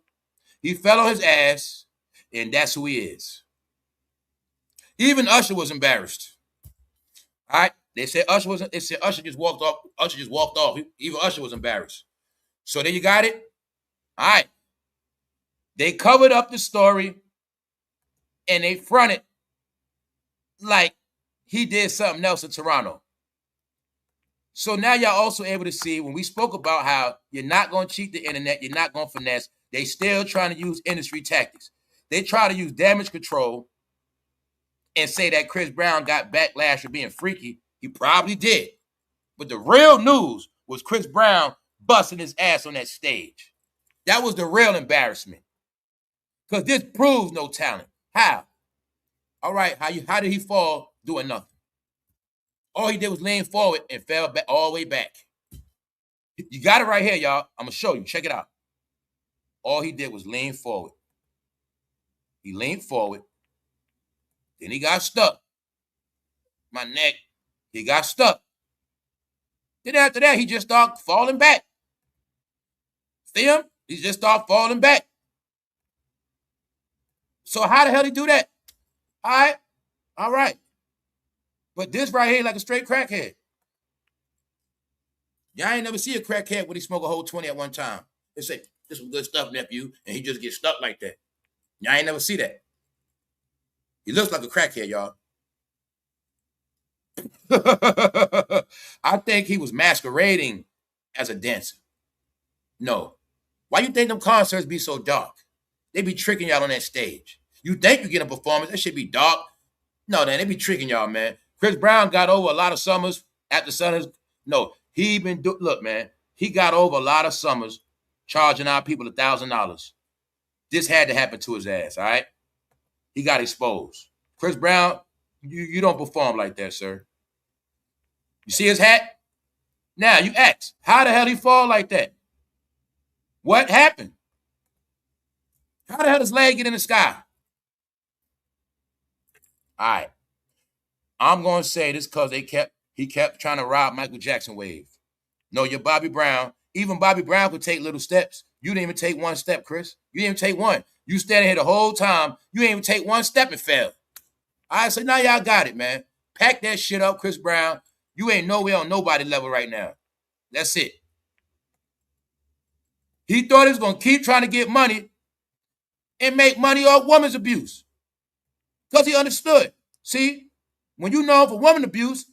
He fell on his ass, and that's who he is. Even Usher was embarrassed. All right. They said Usher wasn't. They said Usher just walked off. Usher just walked off. Even Usher was embarrassed. So there you got it. All right. They covered up the story, and they fronted like he did something else in Toronto. So now y'all also able to see when we spoke about how you're not going to cheat the internet, you're not going to finesse. They still trying to use industry tactics. They try to use damage control and say that Chris Brown got backlash for being freaky. He probably did. But the real news was Chris Brown busting his ass on that stage. That was the real embarrassment. Because this proves no talent. How? All right, how did he fall doing nothing? All he did was lean forward and fell back all the way back. You got it right here, y'all. I'm going to show you. Check it out. All he did was lean forward. He leaned forward. Then he got stuck. My neck. He got stuck. Then after that, he just started falling back. See him? He just started falling back. So how the hell did he do that? All right. All right. But this right here like a straight crackhead. Y'all ain't never see a crackhead when he smoke a whole 20 at one time. They say, this was good stuff, nephew, and he just gets stuck like that. Y'all ain't never see that. He looks like a crackhead, y'all. I think he was masquerading as a dancer. No. Why you think them concerts be so dark? They be tricking y'all on that stage. You think you get a performance, that should be dark. No, man, they be tricking y'all, man. Chris Brown got over a lot of summers after Summers. No, he been look, man. He got over a lot of summers charging our people $1,000. This had to happen to his ass, all right? He got exposed. Chris Brown, you don't perform like that, sir. You see his hat? Now, you ask, how the hell he fall like that? What happened? How the hell does his leg get in the sky? All right. I'm going to say this because he kept trying to rob Michael Jackson wave. No, you're Bobby Brown. Even Bobby Brown could take little steps. You didn't even take one step, Chris. You didn't even take one. You standing here the whole time. You didn't even take one step and fell. All right, so now y'all got it, man. Pack that shit up, Chris Brown. You ain't nowhere on nobody level right now. That's it. He thought he was going to keep trying to get money and make money off women's abuse. Because he understood. See, when you know for woman abuse,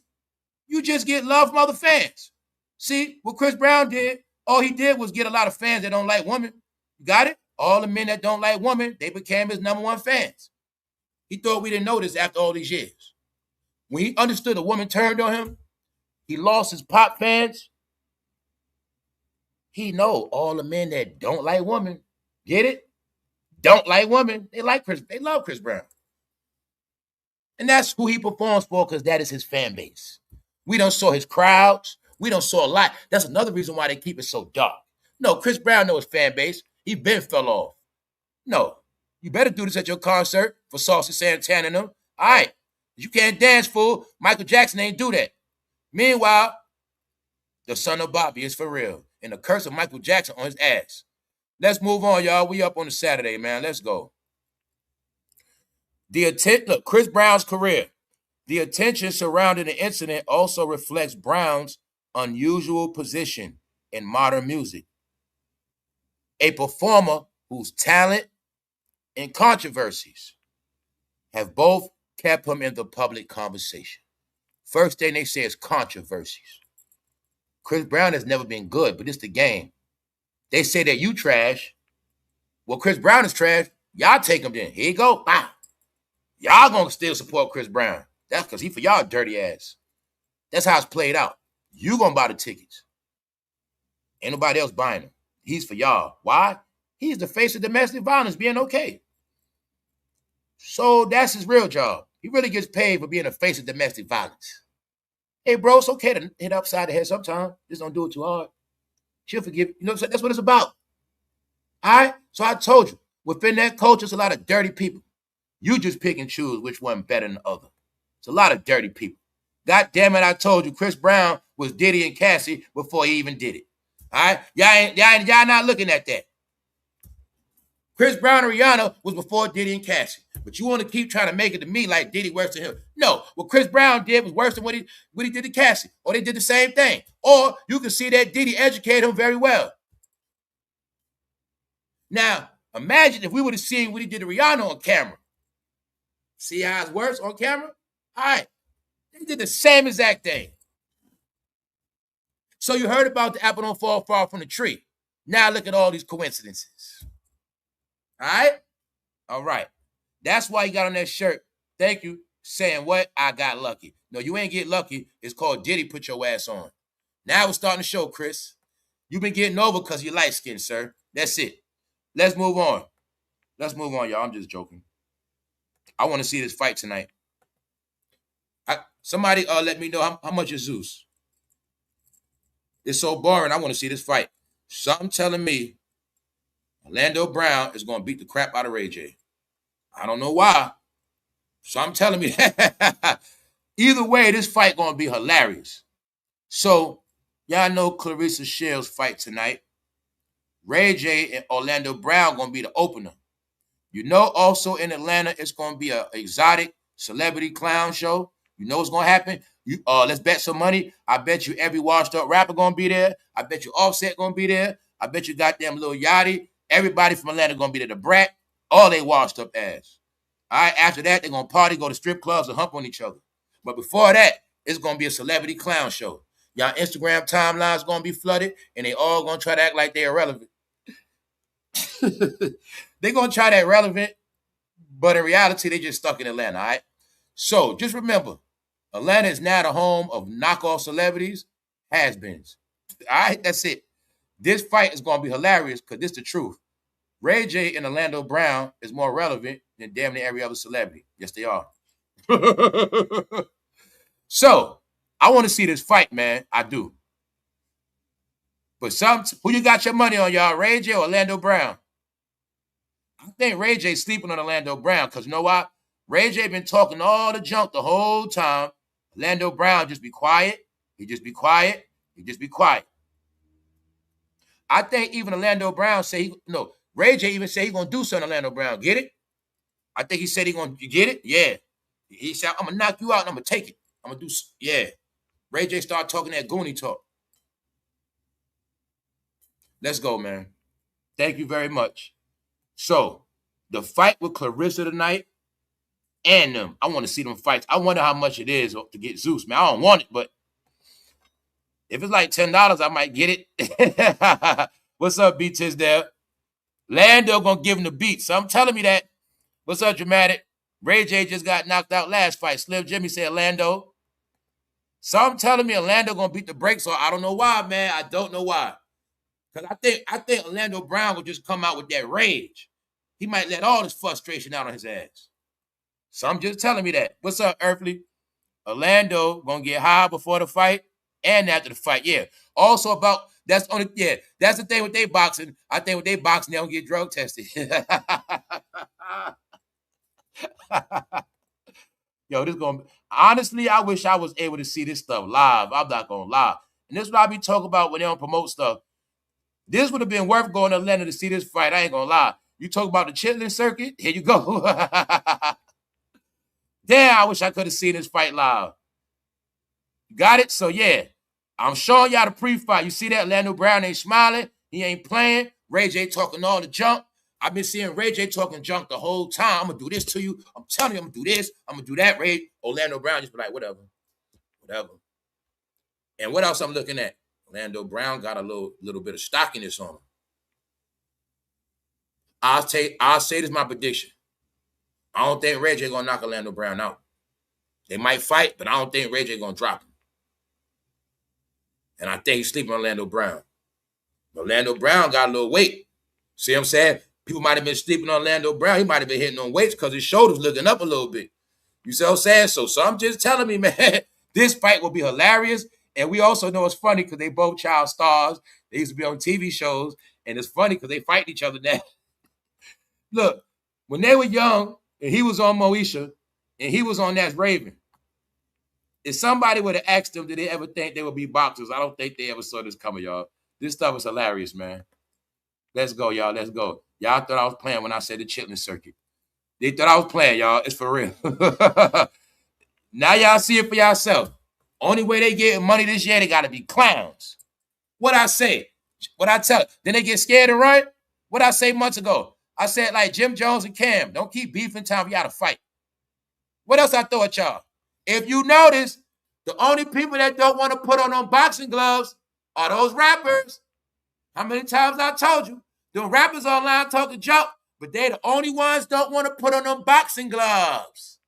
you just get love from other fans. See, what Chris Brown did, all he did was get a lot of fans that don't like women. You got it? All the men that don't like women, they became his #1 fans. He thought we didn't know this after all these years. When he understood a woman turned on him, he lost his pop fans. He know all the men that don't like women, get it? Don't like women. They like Chris. They love Chris Brown. And that's who he performs for because that is his fan base. We don't saw his crowds. We don't saw a lot. That's another reason why they keep it so dark. No, Chris Brown knows his fan base. He been fell off. No, you better do this at your concert for Saucy Santana and them. All right. You can't dance, fool. Michael Jackson ain't do that. Meanwhile, the son of Bobby is for real. And the curse of Michael Jackson on his ass. Let's move on, y'all. We up on the Saturday, man. Let's go. Look, Chris Brown's career. The attention surrounding the incident also reflects Brown's unusual position in modern music. A performer whose talent and controversies have both kept him in the public conversation. First thing they say is controversies. Chris Brown has never been good, but it's the game. They say that you trash. Well, Chris Brown is trash. Y'all take him then. Here you go. Bam. Y'all gonna still support Chris Brown. That's because he for y'all dirty ass. That's how it's played out. You gonna buy the tickets. Ain't nobody else buying them. He's for y'all. Why? He's the face of domestic violence being okay. So that's his real job. He really gets paid for being the face of domestic violence. Hey, bro, it's okay to hit upside the head sometimes. Just don't do it too hard. She'll forgive you. You know what I'm saying? That's what it's about. All right? So I told you, Within that culture, it's a lot of dirty people. You just pick and choose which one better than the other. It's a lot of dirty people. God damn it, I told you, Chris Brown was Diddy and Cassie before he even did it. All right? Y'all not looking at that. Chris Brown and Rihanna was before Diddy and Cassie. But you want to keep trying to make it to me like Diddy worse than him. No, what Chris Brown did was worse than what he did to Cassie. Or they did the same thing. Or you can see that Diddy educated him very well. Now, imagine if we would have seen what he did to Rihanna on camera. See how it's worse on camera? All right. They did the same exact thing. So you heard about the apple don't fall far from the tree. Now look at all these coincidences. All right? All right. That's why you got on that shirt. Thank you. Saying what? I got lucky. No, you ain't get lucky. It's called Diddy put your ass on. Now we're starting the show, Chris. You've been getting over because you're light-skinned, sir. That's it. Let's move on. Let's move on, y'all. I'm just joking. I want to see this fight tonight. Somebody let me know how much is Zeus. It's so boring. I want to see this fight. Something telling me Orlando Brown is going to beat the crap out of RayJ. I don't know why. Something telling me that. Either way, this fight going to be hilarious. So, y'all know claressashields fight tonight. RayJ and Orlando Brown going to be the opener. You know, also in Atlanta, it's going to be an exotic celebrity clown show. You know what's going to happen? Let's bet some money. I bet you every washed up rapper going to be there. I bet you Offset going to be there. I bet you goddamn Lil Yachty. Everybody from Atlanta going to be there. The Brat. All they washed up ass. All right, after that, they're going to party, go to strip clubs, and hump on each other. But before that, it's going to be a celebrity clown show. Y'all Instagram timelines going to be flooded, and they all going to try to act like they're irrelevant. They're going to try that relevant, but in reality, they just stuck in Atlanta, all right? So just remember, Atlanta is now the home of knockoff celebrities, has-beens. All right, that's it. This fight is going to be hilarious because this is the truth. RayJ and Orlando Brown is more relevant than damn near every other celebrity. Yes, they are. So, I want to see this fight, man. I do. But who you got your money on, y'all? RayJ or Orlando Brown? I think RayJ sleeping on Orlando Brown because you know what? RayJ been talking all the junk the whole time. Orlando Brown just be quiet. He just be quiet. He just be quiet. I think even Orlando Brown say RayJ even say he gonna do something. Orlando Brown, get it? I think he said he gonna get it. Yeah, he said I'm gonna knock you out and I'm gonna take it. I'm gonna do yeah. RayJ start talking that Goonie talk. Let's go, man. Thank you very much. So the fight with Claressa tonight and them. I want to see them fights. I wonder how much it is to get Zeus, man. I don't want it, but if it's like $10, I might get it. What's up, B Tisdale? Lando gonna give him the beat. So I'm telling me that. What's up, Dramatic? RayJ just got knocked out last fight. Slim Jimmy said Lando. So I'm telling me Orlando gonna beat the brakes off. I don't know why, man. I don't know why. Because I think Orlando Brown will just come out with that rage. He might let all this frustration out on his ass. So I'm just telling me that. What's up, Earthly? Orlando gonna get high before the fight and after the fight. Yeah. Also about that's the thing with they boxing. I think with they boxing, they don't get drug tested. Yo, this gonna honestly, I wish I was able to see this stuff live. I'm not gonna lie. And this is what I be talking about when they don't promote stuff. This would have been worth going to Atlanta to see this fight. I ain't gonna lie. You talk about the chitlin circuit? Here you go. Damn, I wish I could have seen this fight live. You got it? So, yeah. I'm showing y'all the pre-fight. You see that? Orlando Brown ain't smiling. He ain't playing. RayJ talking all the junk. I've been seeing RayJ talking junk the whole time. I'm going to do this to you. I'm telling you I'm going to do this. I'm going to do that, Ray. Orlando Brown just be like, whatever. Whatever. And what else I'm looking at? Orlando Brown got a little bit of stockiness on him. I'll say this is my prediction. I don't think RayJ gonna knock Orlando Brown out. They might fight, but I don't think RayJ gonna drop him. And I think he's sleeping on Orlando Brown. Orlando Brown got a little weight. See what I'm saying? People might have been sleeping on Orlando Brown. He might have been hitting on weights because his shoulders looking up a little bit. You see what I'm saying? So I'm just telling me, man, this fight will be hilarious. And we also know it's funny because they both child stars. They used to be on TV shows. And it's funny because they fight each other now. Look, when they were young and he was on Moesha and he was on That's Raven, if somebody would have asked them, did they ever think they would be boxers? I don't think they ever saw this coming, y'all. This stuff is hilarious, man. Let's go, y'all. Let's go. Y'all thought I was playing when I said the chitlin circuit. They thought I was playing, y'all. It's for real. Now y'all see it for yourself. Only way they getting money this year, they got to be clowns. What I say? What I tell? Then they get scared and run? What I say months ago? I said, like Jim Jones and Cam, don't keep beefing time for y'all to fight. What else I throw at y'all? If you notice, the only people that don't want to put on them boxing gloves are those rappers. How many times I told you? Them rappers online talking junk, but they the only ones don't want to put on them boxing gloves.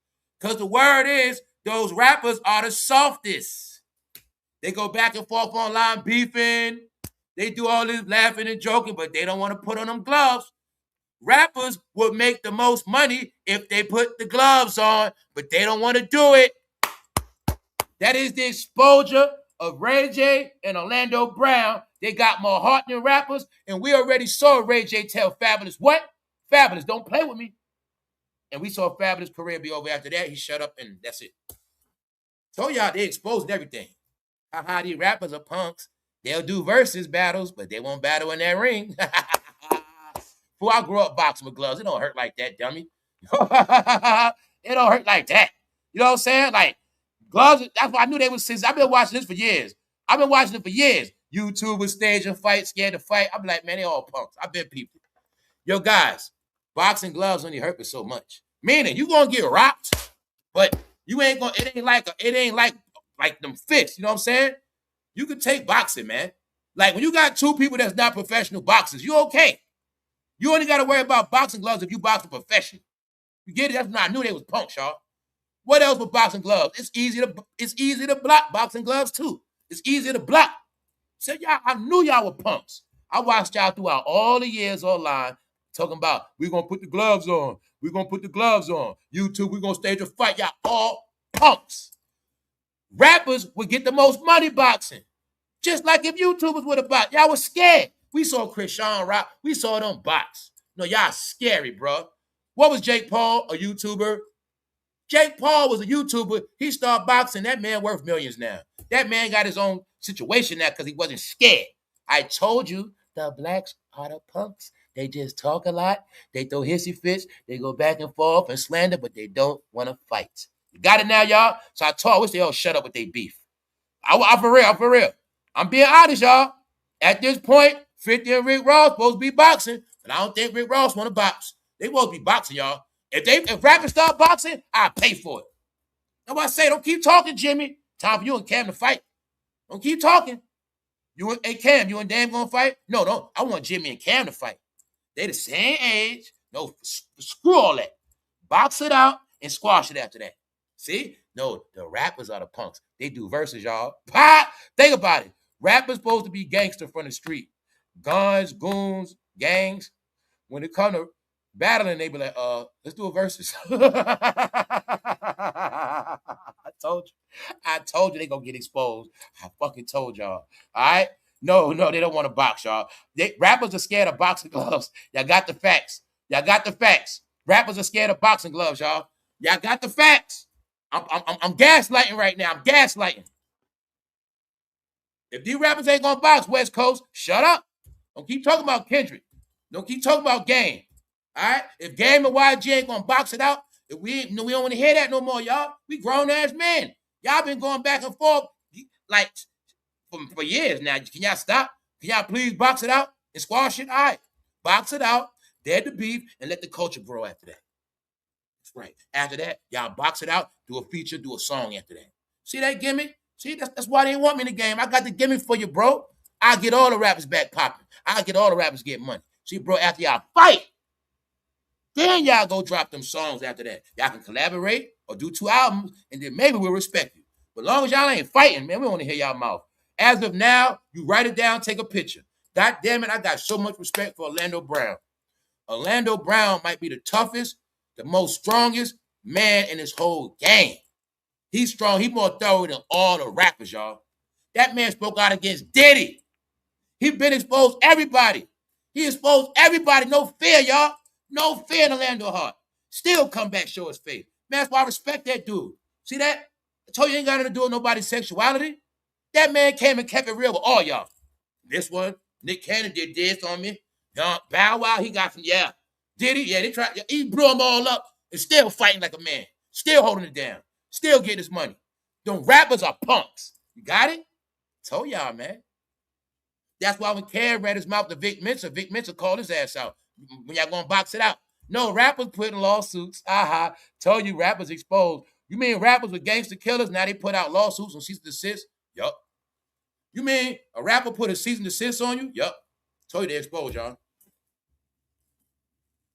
Because the word is, those rappers are the softest. They go back and forth online beefing. They do all this laughing and joking, but they don't want to put on them gloves. Rappers would make the most money if they put the gloves on, but they don't want to do it. That is the exposure of rayj and Orlando Brown. They got more heart than rappers, and we already saw rayj tell Fabulous, what? Fabulous, don't play with me. And we saw Fabulous' career be over after that. He shut up, and that's it. Told y'all they exposed everything. How these rappers are punks. They'll do versus battles, but they won't battle in that ring. Before I grew up boxing with gloves, it don't hurt like that, dummy. It don't hurt like that. You know what I'm saying? Like, gloves, that's why I knew they was since. I've been watching this for years. I've been watching it for years. YouTubers staging fights, scared to fight. I'm like, man, they all punks. I've been people. Yo, guys, boxing gloves only hurt me so much. Meaning, you gonna get rocked, but you ain't gonna, it ain't like them fists, you know what I'm saying? You can take boxing, man. Like, when you got two people that's not professional boxers, you okay. You only got to worry about boxing gloves if you box a professional. You get it? That's when I knew they was punks, y'all. What else with boxing gloves? It's easy to block boxing gloves too. It's easy to block. So y'all, I knew y'all were punks. I watched y'all throughout all the years online talking about we're gonna put the gloves on. We're gonna put the gloves on. YouTube, we're gonna stage a fight. Y'all all punks. Rappers would get the most money boxing. Just like if YouTubers would have boxed. Y'all was scared. We saw chriseanrock. We saw them box. No, y'all scary, bro. What was Jake Paul, a YouTuber? Jake Paul was a YouTuber. He started boxing. That man worth millions now. That man got his own situation now because he wasn't scared. I told you, the blacks are the punks. They just talk a lot. They throw hissy fits. They go back and forth and slander, but they don't want to fight. You got it now, y'all? So I wish they all shut up with their beef. I for real. I'm being honest, y'all. At this point, 50 and Rick Ross supposed to be boxing, but I don't think Rick Ross want to box. They supposed to be boxing, y'all. If rappers start boxing, I'll pay for it. That's why I say, don't keep talking, Jimmy. Time for you and Cam to fight. Don't keep talking. Hey, Cam, you and Dan gonna fight? No. I want Jimmy and Cam to fight. They the same age. No, screw all that. Box it out and squash it after that. See? No, the rappers are the punks. They do verses, y'all. Pop! Think about it. Rappers supposed to be gangster from the street. Guns, goons, gangs. When it come to battling, they be like, let's do a versus. I told you they gonna get exposed. I fucking told y'all. All right? No, they don't want to box, y'all. Rappers are scared of boxing gloves. Y'all got the facts. Rappers are scared of boxing gloves, y'all. Y'all got the facts. I'm gaslighting right now. I'm gaslighting. If these rappers ain't gonna box West Coast, shut up. Don't keep talking about Kendrick. Don't keep talking about Game. All right? If Game and YG ain't gonna box it out, we don't want to hear that no more, y'all. We grown ass men. Y'all been going back and forth like for years now. Can y'all stop? Can y'all please box it out and squash it? All right. Box it out, dead the beef, and let the culture grow after that. That's right. After that, y'all box it out, do a feature, do a song after that. See that gimmick? See, that's why they didn't want me in the game. I got the gimmick for you, bro. I get all the rappers back popping. I get all the rappers getting money. See, bro, after y'all fight, then y'all go drop them songs after that. Y'all can collaborate or do 2 albums, and then maybe we'll respect you. But as long as y'all ain't fighting, man, we want to hear y'all mouth. As of now, you write it down, take a picture. God damn it, I got so much respect for Orlando Brown. Orlando Brown might be the toughest, the most strongest man in this whole game. He's strong. He's more thorough than all the rappers, y'all. That man spoke out against Diddy. He been exposed everybody. He exposed everybody. No fear, y'all. No fear in Orlando Hart. Still come back, show his face. Man, that's why I respect that dude. See that? I told you ain't got nothing to do with nobody's sexuality. That man came and kept it real with all y'all. This one, Nick Cannon did this on me. Bow Wow, he got some, yeah. Did he? Yeah, they tried. He blew them all up and still fighting like a man. Still holding it down. Still getting his money. Them rappers are punks. You got it? Told y'all, man. That's why when Cam ran his mouth to Vic Mensa called his ass out. When y'all gonna box it out. No, rappers put in lawsuits. Told you rappers exposed. You mean rappers with gangster killers, now they put out lawsuits and cease and desist? Yup. You mean a rapper put a cease and desist on you? Yup. Told you they exposed, y'all.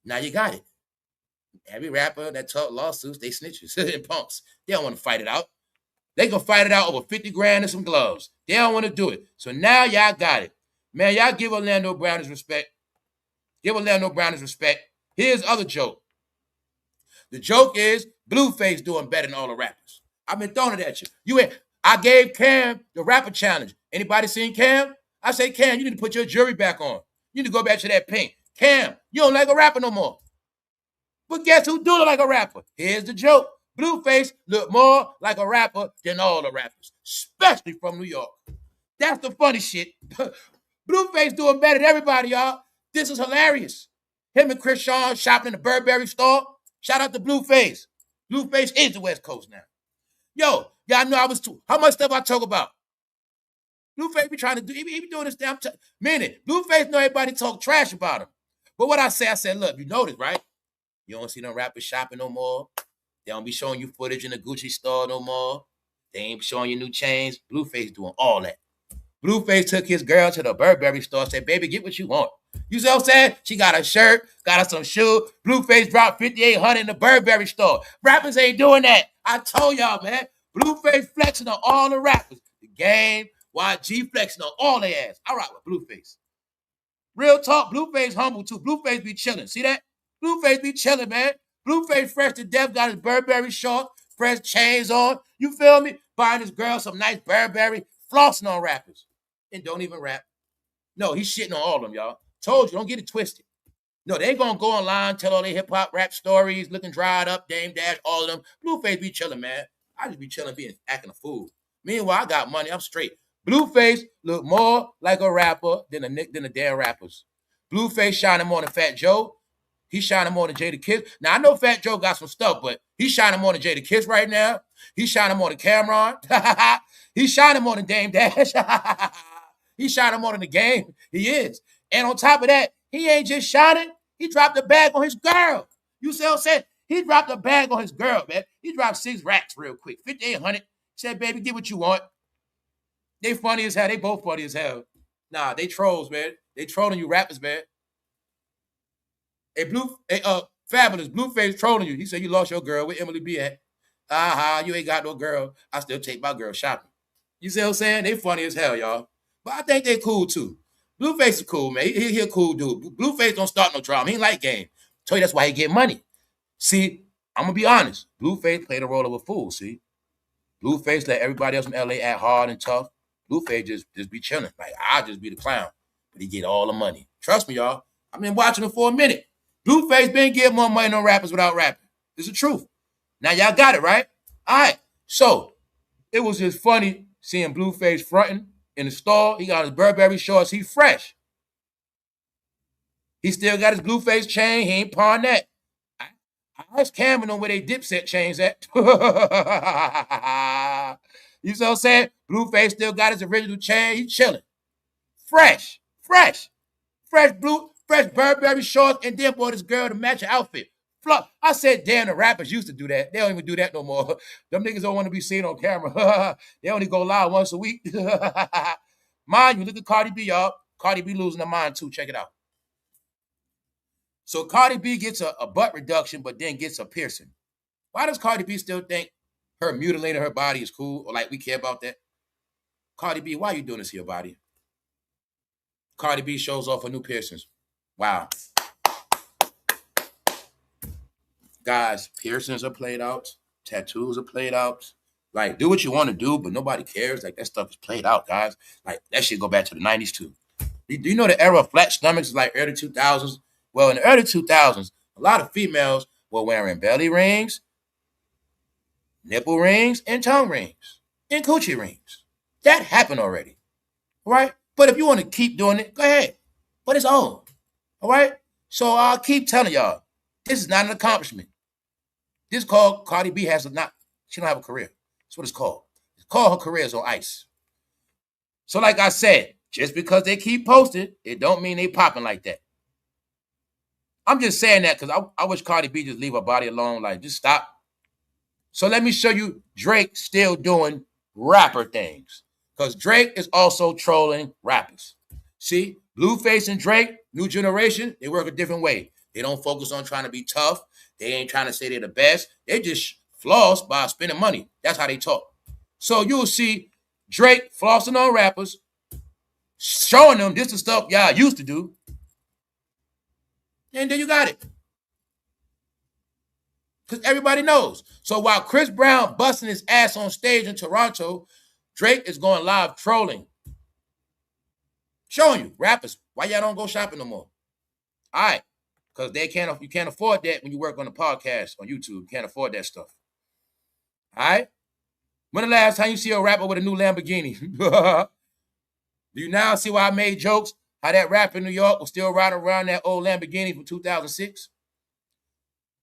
Now you got it. Every rapper that talk lawsuits, they snitches and punks. They don't want to fight it out. They gonna fight it out over 50 grand and some gloves. They don't want to do it. So now y'all got it. Man, y'all give Orlando Brown his respect. Give Orlando Brown his respect. Here's the other joke. The joke is Blueface doing better than all the rappers. I've been throwing it at you. I gave Cam the rapper challenge. Anybody seen Cam? I say, Cam, you need to put your jury back on. You need to go back to that paint. Cam, you don't like a rapper no more. But guess who do look like a rapper? Here's the joke. Blueface look more like a rapper than all the rappers, especially from New York. That's the funny shit. Blueface doing better than everybody, y'all. This is hilarious. Him and Chris Sean shopping in the Burberry store. Shout out to Blueface. Blueface is the West Coast now. Yo, y'all know I was too. How much stuff I talk about? Blueface be trying to do, he be doing this damn minute. Blueface know everybody talk trash about him. But what I said, look, you know this, right? You don't see no rappers shopping no more. They don't be showing you footage in the Gucci store no more. They ain't showing you new chains. Blueface doing all that. Blueface took his girl to the Burberry store, said, baby, get what you want. You see what I'm saying? She got a shirt, got her some shoes. Blueface dropped $5,800 in the Burberry store. Rappers ain't doing that. I told y'all, man. Blueface flexing on all the rappers. The Game, YG flexing on all their ass. I rock with Blueface. Real talk, Blueface humble too. Blueface be chilling. See that? Blueface be chilling, man. Blueface fresh to death, got his Burberry short, fresh chains on. You feel me? Buying his girl some nice Burberry, flossing on rappers. And don't even rap. No, he's shitting on all of them, y'all. Told you, don't get it twisted. No, they ain't gonna go online, tell all their hip-hop rap stories, looking dried up, Dame Dash, all of them. Blueface be chilling, man. I just be chilling, being acting a fool. Meanwhile, I got money, I'm straight. Blueface look more like a rapper than the damn rappers. Blueface shining more than Fat Joe. He's shining more than Jadakiss. Now, I know Fat Joe got some stuff, but he's shining more than Jadakiss right now. He's shining more than Cameron. He's shining more than Dame Dash. He's shining more than the Game. He is. And on top of that, he ain't just shining. He dropped a bag on his girl. You see what I'm saying? He dropped a bag on his girl, man. He dropped 6 racks real quick. 5,800. Said, baby, get what you want. They funny as hell. They both funny as hell. Nah, they trolls, man. They trolling you rappers, man. Hey, Fabulous, Blueface trolling you. He said you lost your girl. Where Emily B at? You ain't got no girl. I still take my girl shopping. You see what I'm saying? They funny as hell, y'all. But I think they cool, too. Blueface is cool, man. He a cool dude. Blueface don't start no drama. He ain't like Game. Tell you that's why he get money. See, I'm going to be honest. Blueface played the role of a fool, see? Blueface let everybody else from L.A. act hard and tough. Blueface just be chilling. Like, I just be the clown. But he get all the money. Trust me, y'all. I've been watching him for a minute. Blueface been getting more money than rappers without rapping. It's the truth. Now, y'all got it, right? All right. So, it was just funny seeing Blueface fronting in the store. He got his Burberry shorts. He fresh. He still got his Blueface chain. He ain't pawn that. I asked Cameron on where they Dipset chains at. You see what I'm saying? Blueface still got his original chain. He chilling. Fresh. Fresh Burberry shorts, and then bought his girl to match her outfit. I said, damn, the rappers used to do that. They don't even do that no more. Them niggas don't want to be seen on camera. They only go live once a week. Mind you, look at Cardi B, y'all. Cardi B losing her mind too. Check it out. So Cardi B gets a butt reduction, but then gets a piercing. Why does Cardi B still think her mutilating her body is cool, or like we care about that? Cardi B, why are you doing this to your body? Cardi B shows off her new piercings. Wow. Guys, piercings are played out. Tattoos are played out. Like, do what you want to do, but nobody cares. Like, that stuff is played out, guys. Like, that shit go back to the 90s, too. Do you know the era of flat stomachs is like early 2000s? Well, in the early 2000s, a lot of females were wearing belly rings, nipple rings, and tongue rings, and coochie rings. That happened already, all right? But if you want to keep doing it, go ahead. But it's old, all right? So I'll keep telling y'all, this is not an accomplishment. This is called Cardi B she don't have a career. That's what it's called. It's called her career is on ice. So like I said, just because they keep posting, it don't mean they popping like that. I'm just saying that because I wish Cardi B just leave her body alone. Like, just stop. So let me show you Drake still doing rapper things. Because Drake is also trolling rappers. See, Blueface and Drake, new generation, they work a different way. They don't focus on trying to be tough. They ain't trying to say they're the best. They just floss by spending money. That's how they talk. So you'll see Drake flossing on rappers, showing them this is stuff y'all used to do. And then you got it. Because everybody knows. So while Chris Brown busting his ass on stage in Toronto, Drake is going live trolling. Showing you, rappers, why y'all don't go shopping no more? All right. Because you can't afford that when you work on a podcast on YouTube. You can't afford that stuff. All right? When the last time you see a rapper with a new Lamborghini? Do you now see why I made jokes? How that rapper in New York was still riding around that old Lamborghini from 2006?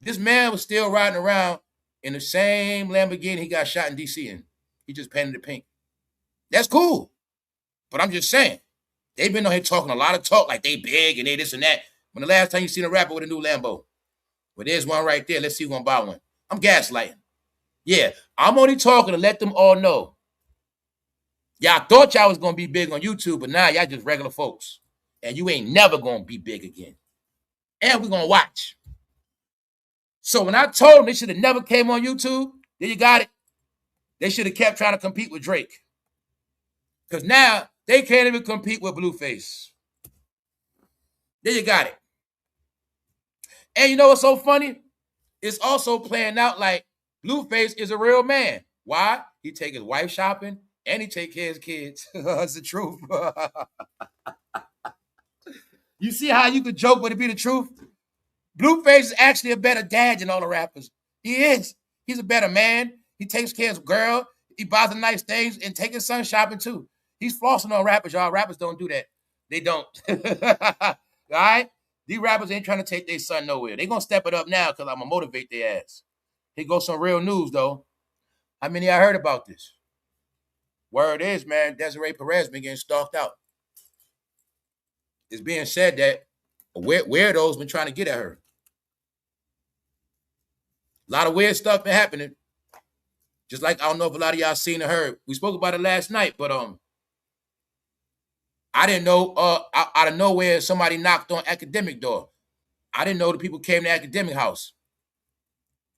This man was still riding around in the same Lamborghini he got shot in D.C. in. He just painted it pink. That's cool. But I'm just saying, they've been on here talking a lot of talk like they big and they this and that. When the last time you seen a rapper with a new Lambo? Well, there's one right there. Let's see who's going to buy one. I'm gaslighting. Yeah, I'm only talking to let them all know. Y'all thought y'all was going to be big on YouTube, but now y'all just regular folks. And you ain't never going to be big again. And we're going to watch. So when I told them they should have never came on YouTube, there you got it. They should have kept trying to compete with Drake. Because now they can't even compete with Blueface. There you got it. And you know what's so funny? It's also playing out like Blueface is a real man. Why? He take his wife shopping and he take care of his kids. That's the truth. You see how you could joke, but it be the truth? Blueface is actually a better dad than all the rappers. He is. He's a better man. He takes care of his girl. He buys the nice things and take his son shopping too. He's flossing on rappers, y'all. Rappers don't do that. They don't. All right? These rappers ain't trying to take their son nowhere. They going to step it up now because I'm going to motivate their ass. Here goes some real news, though. How many of y'all heard about this? Word is, man, Desiree Perez been getting stalked out. It's being said that weirdos been trying to get at her. A lot of weird stuff been happening. Just like, I don't know if a lot of y'all seen or heard. We spoke about it last night, but I didn't know out of nowhere somebody knocked on Academic door. I didn't know the people came to Academic house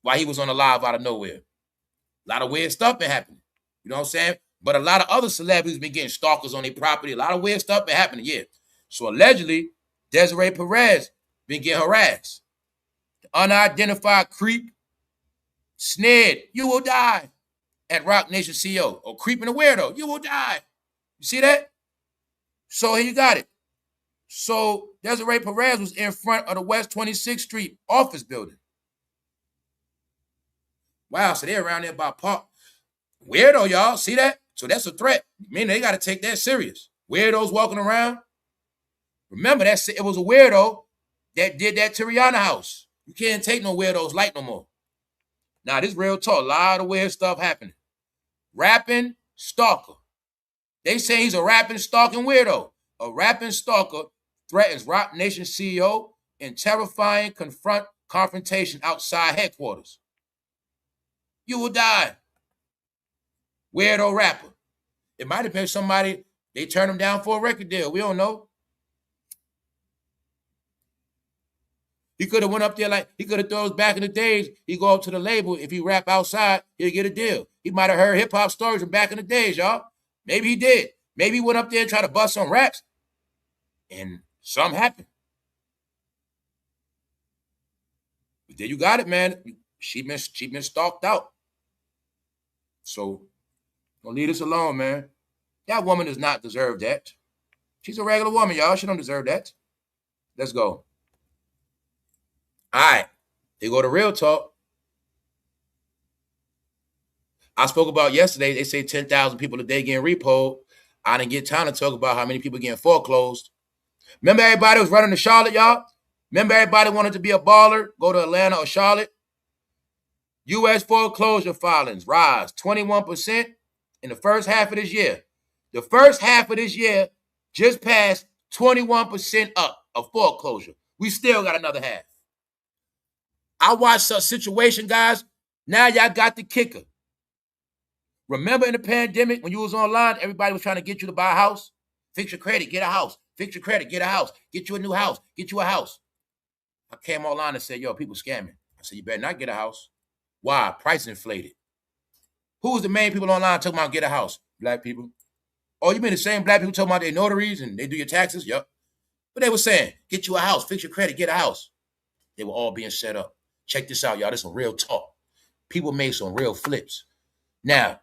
while he was on the live out of nowhere. A lot of weird stuff been happening. You know what I'm saying? But a lot of other celebrities been getting stalkers on their property. A lot of weird stuff been happening, yeah. So allegedly, Desiree Perez been getting harassed. The unidentified creep sneered, "You will die," at Rock Nation CEO. Or creeping a weirdo, "You will die." You see that? So here you got it. So Desiree Perez was in front of the West 26th Street office building. Wow, so they're around there by park. Weirdo, y'all. See that? So that's a threat. Meaning they got to take that serious. Weirdos walking around. Remember, it was a weirdo that did that to Rihanna house. You can't take no weirdos light no more. Now, this real talk. A lot of weird stuff happening. Rapping stalker. They say he's a rapping, stalking weirdo. A rapping stalker threatens Rock Nation CEO in terrifying confrontation outside headquarters. You will die. Weirdo rapper. It might have been somebody, they turned him down for a record deal. We don't know. He could have went up there like, he could have thought back in the days, he go up to the label, if he rap outside, he'll get a deal. He might have heard hip-hop stories from back in the days, y'all. Maybe he did. Maybe he went up there and tried to bust some raps, and something happened. But there you got it, man. She been stalked out. So don't leave us alone, man. That woman does not deserve that. She's a regular woman, y'all. She don't deserve that. Let's go. All right. They go to real talk. I spoke about yesterday, they say 10,000 people a day getting repoed. I didn't get time to talk about how many people getting foreclosed. Remember everybody was running to Charlotte, y'all? Remember everybody wanted to be a baller, go to Atlanta or Charlotte? U.S. foreclosure filings rise 21% in the first half of this year. The first half of this year just passed 21% up of foreclosure. We still got another half. I watched a situation, guys. Now y'all got the kicker. Remember in the pandemic when you was online, everybody was trying to get you to buy a house? Fix your credit, get a house. Fix your credit, get a house. Get you a new house. Get you a house. I came online and said, yo, people scamming. I said, you better not get a house. Why? Price inflated. Who was the main people online talking about get a house? Black people. Oh, you mean the same black people talking about their notaries and they do your taxes? Yup. But they were saying, get you a house, fix your credit, get a house. They were all being set up. Check this out, y'all. This is some real talk. People made some real flips. Now,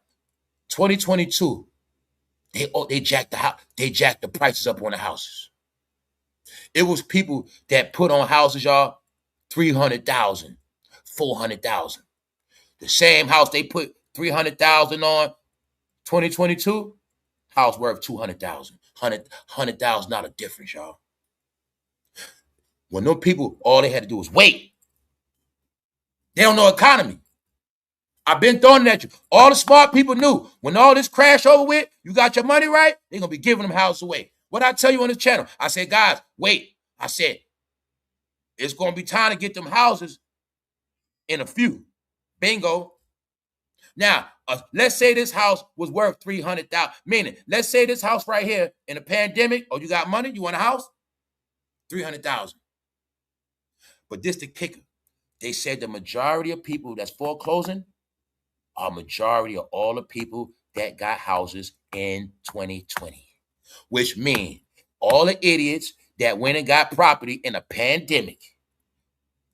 2022, they jacked the house. They jacked the prices up on the houses. It was people that put on houses, y'all, 300,000, 400,000. The same house they put 300,000 on 2022, house worth 200,000, 100,000 dollar difference, y'all. When those people, all they had to do was wait. They don't know economy. I've been throwing it at you. All the smart people knew when all this crash over with, you got your money right, they're going to be giving them houses away. What I tell you on this channel, I said, guys, wait. I said, it's going to be time to get them houses in a few. Bingo. Now, let's say this house was worth 300,000. Meaning, let's say this house right here in a pandemic, you got money, you want a house? 300,000. But this the kicker. They said the majority of people that's foreclosing are majority of all the people that got houses in 2020. Which means all the idiots that went and got property in a pandemic.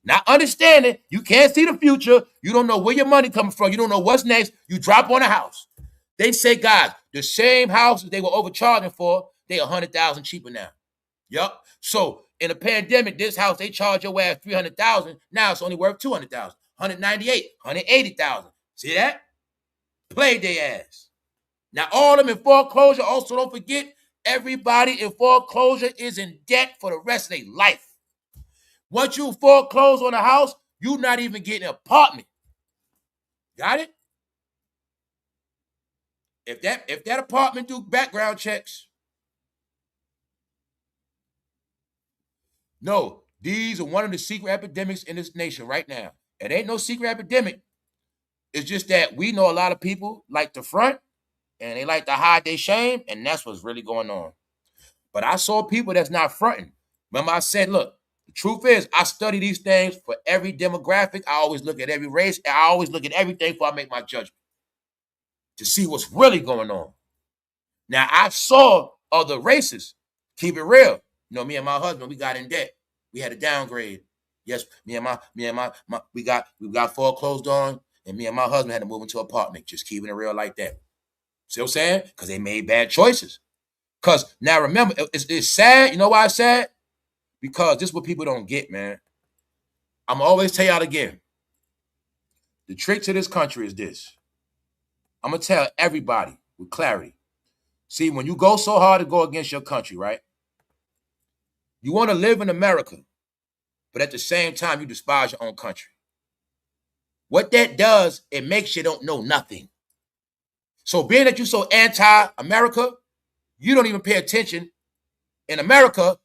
Not understanding, you can't see the future. You don't know where your money coming from. You don't know what's next. You drop on a house. They say, guys, the same houses they were overcharging for, they 100,000 cheaper now. Yup. So in a pandemic, this house, they charge your ass 300,000. Now it's only worth 200,000, 198, 180,000. See that? Played their ass. Now all of them in foreclosure. Also, don't forget, everybody in foreclosure is in debt for the rest of their life. Once you foreclose on a house, you're not even getting an apartment. Got it? If that apartment do background checks, no, these are one of the secret epidemics in this nation right now. It ain't no secret epidemic. It's just that we know a lot of people like to front and they like to hide their shame, and that's what's really going on. But I saw people that's not fronting. Remember I said, look, the truth is I study these things for every demographic. I always look at every race. And I always look at everything before I make my judgment to see what's really going on. Now, I saw other races. Keep it real. You know, me and my husband, we got in debt. We had a downgrade. Yes, me and my we got foreclosed on, and me and my husband had to move into an apartment. Just keeping it real like that. See what I'm saying? Because they made bad choices. Because now remember, it's sad. You know why it's sad? Because this is what people don't get, man. I'm always tell y'all again. The trick to this country is this. I'm going to tell everybody with clarity. See, when you go so hard to go against your country, right? You want to live in America, but at the same time, you despise your own country. What that does, it makes you don't know nothing. So being that you're so anti-America, you don't even pay attention. In America,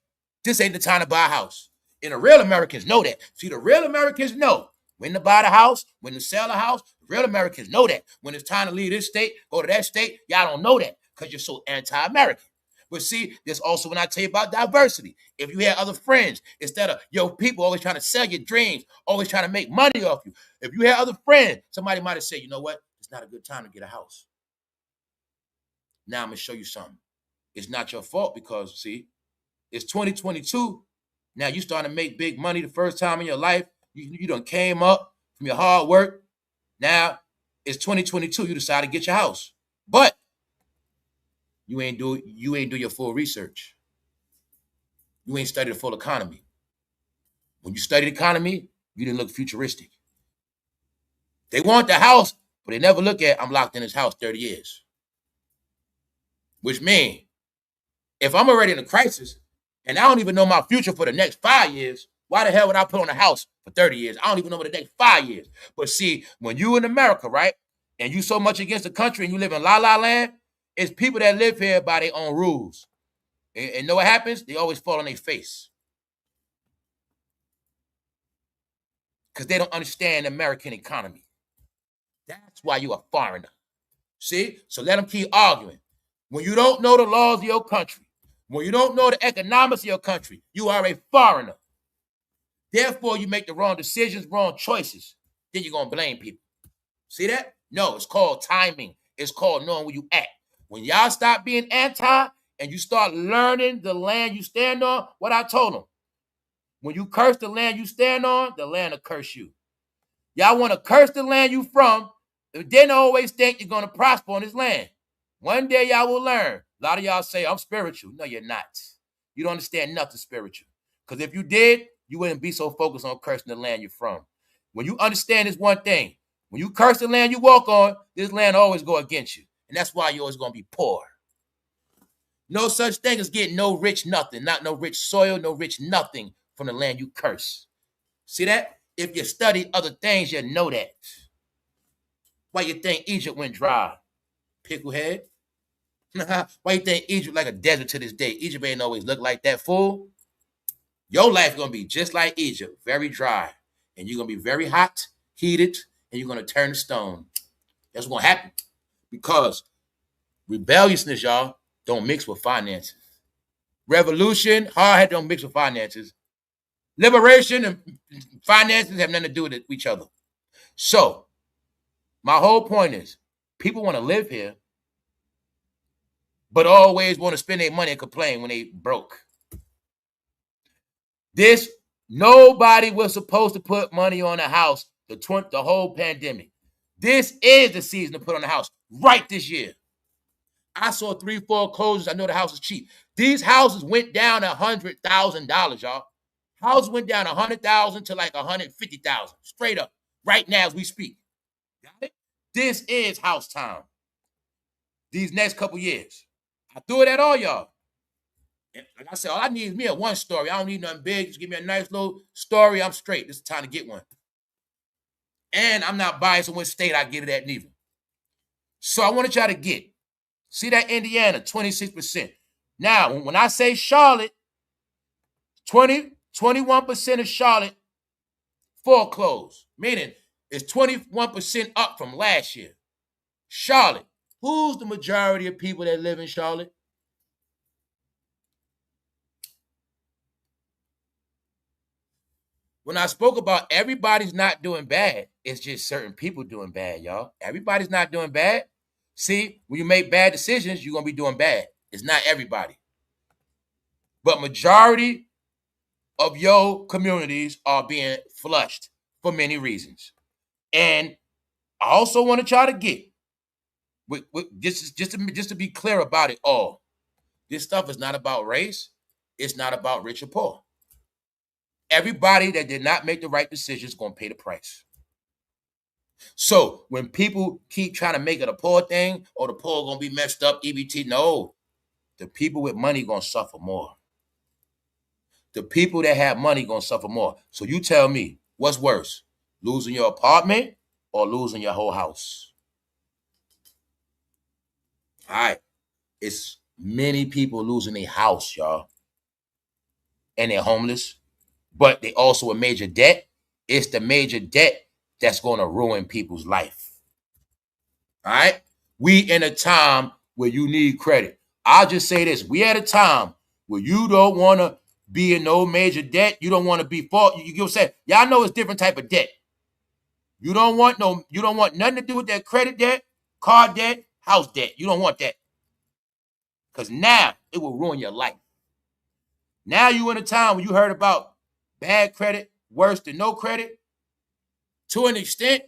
this ain't the time to buy a house. And the real Americans know that. See, the real Americans know when to buy the house, when to sell the house. The real Americans know that. When it's time to leave this state, go to that state, y'all don't know that because you're so anti-American. But see, there's also when I tell you about diversity. If you had other friends, instead of your people always trying to sell your dreams, always trying to make money off you. If you had other friends, somebody might have said, you know what? It's not a good time to get a house. Now I'm going to show you something. It's not your fault because, see, it's 2022. Now you starting to make big money the first time in your life. You done came up from your hard work. Now it's 2022. You decide to get your house. But you ain't do your full research. You ain't studied the full economy. When you study the economy, You didn't look futuristic. They want the house, but they never look at, I'm locked in this house 30 years. Which means, if I'm already in a crisis and I don't even know my future for the next 5 years, why the hell would I put on a house for 30 years? I don't even know for the next 5 years. But see, when you in America, right, and you so much against the country and you live in La La Land, it's people that live here by their own rules. And know what happens? They always fall on their face. Because they don't understand the American economy. That's why you a foreigner. See? So let them keep arguing. When you don't know the laws of your country, when you don't know the economics of your country, you are a foreigner. Therefore, you make the wrong decisions, wrong choices. Then you're going to blame people. See that? No, it's called timing. It's called knowing where you at. When y'all stop being anti and you start learning the land you stand on, what I told them, when you curse the land you stand on, the land will curse you. Y'all want to curse the land you from, then always think you're going to prosper on this land. One day y'all will learn. A lot of y'all say, I'm spiritual. No, you're not. You don't understand nothing spiritual. Because if you did, you wouldn't be so focused on cursing the land you're from. When you understand this one thing, when you curse the land you walk on, this land always go against you. And that's why you're always going to be poor. No such thing as getting no rich nothing, not no rich soil, no rich nothing from the land you curse. See that? If you study other things, you know that. Why you think Egypt went dry? Picklehead. Why you think Egypt like a desert to this day? Egypt ain't always look like that, fool. Your life going to be just like Egypt, very dry. And you're going to be very hot, heated, and you're going to turn to stone. That's what's going to happen. Because rebelliousness, y'all, don't mix with finances. Revolution, hard don't mix with finances. Liberation and finances have nothing to do with each other. So, my whole point is, people want to live here, but always want to spend their money and complain when they broke. Nobody was supposed to put money on a house the whole pandemic. This is the season to put on the house right this year. I saw 3, 4 closures. I know the house is cheap. These houses went down $100,000, y'all. Houses went down $100,000 to like $150,000, straight up, right now as we speak. Got it? This is house time. These next couple years. I threw it at all y'all. And like I said, all I need is me a one story. I don't need nothing big. Just give me a nice little story. I'm straight. This is time to get one. And I'm not biased on which state I get it at neither. So I want to try to get. See that Indiana, 26%. Now, when I say Charlotte, 21% of Charlotte foreclosed, meaning it's 21% up from last year. Charlotte, who's the majority of people that live in Charlotte? When I spoke about everybody's not doing bad, it's just certain people doing bad, y'all. Everybody's not doing bad. See, when you make bad decisions, you're going to be doing bad. It's not everybody. But majority of your communities are being flushed for many reasons. And I also want to try to get, just to be clear about it all, this stuff is not about race. It's not about rich or poor. Everybody that did not make the right decision is going to pay the price. So when people keep trying to make it a poor thing, or the poor going to be messed up, EBT, no. The people with money going to suffer more. The people that have money going to suffer more. So you tell me, what's worse? Losing your apartment or losing your whole house? All right. It's many people losing their house, y'all. And they're homeless. But they also a major debt. It's the major debt that's going to ruin people's life. All right? We in a time where you need credit. I'll just say this. We at a time where you don't want to be in no major debt. You don't want to be fault. You get what I'm saying? Y'all know it's different type of debt. You don't want nothing to do with that credit debt, car debt, house debt. You don't want that. Because now it will ruin your life. Now you in a time when you heard about bad credit, worse than no credit, to an extent.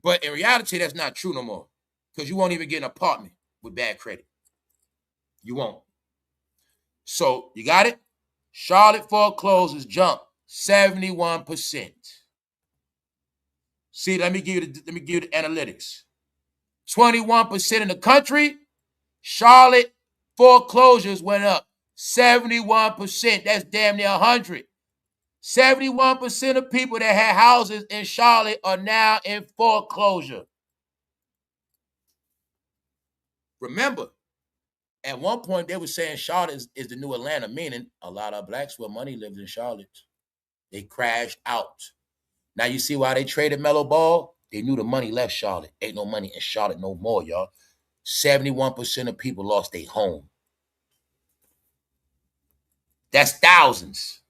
But in reality, that's not true no more. Because you won't even get an apartment with bad credit. You won't. So, you got it? Charlotte foreclosures jumped 71%. See, let me give you the analytics. 21% in the country. Charlotte foreclosures went up 71%. That's damn near 100. 71% of people that had houses in Charlotte are now in foreclosure. Remember, at one point they were saying Charlotte is the new Atlanta, meaning a lot of blacks with money lived in Charlotte. They crashed out. Now you see why they traded Melo Ball? They knew the money left Charlotte. Ain't no money in Charlotte no more, y'all. 71% of people lost their home. That's thousands.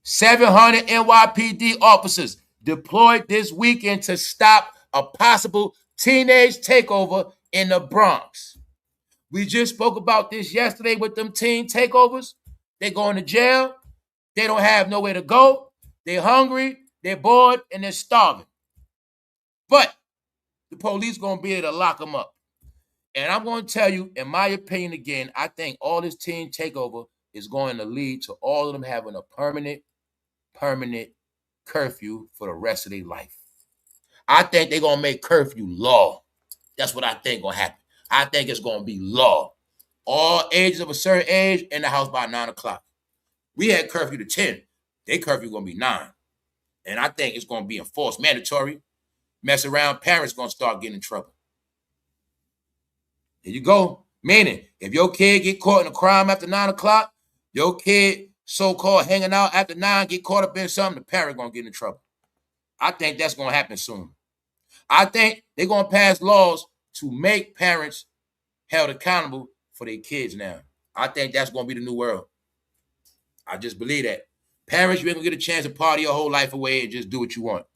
700 NYPD officers deployed this weekend to stop a possible teenage takeover in the Bronx. We just spoke about this yesterday with them teen takeovers. They going to jail. They don't have nowhere to go. They're hungry, they're bored, and they're starving. But the police going to be able to lock them up. And I'm going to tell you, in my opinion again, I think all this teen takeover is going to lead to all of them having a permanent curfew for the rest of their life. I think they're going to make curfew law. That's what I think going to happen. I think it's going to be law. All ages of a certain age in the house by 9 o'clock. We had curfew to 10. Their curfew going to be 9. And I think it's going to be enforced, mandatory. Mess around, parents going to start getting in trouble. There you go. Meaning, if your kid get caught in a crime after 9 o'clock, your kid so-called hanging out after 9, get caught up in something, the parent going to get in trouble. I think that's going to happen soon. I think they're going to pass laws to make parents held accountable for their kids now. I think that's going to be the new world. I just believe that. Parents, you ain't going to get a chance to party your whole life away and just do what you want.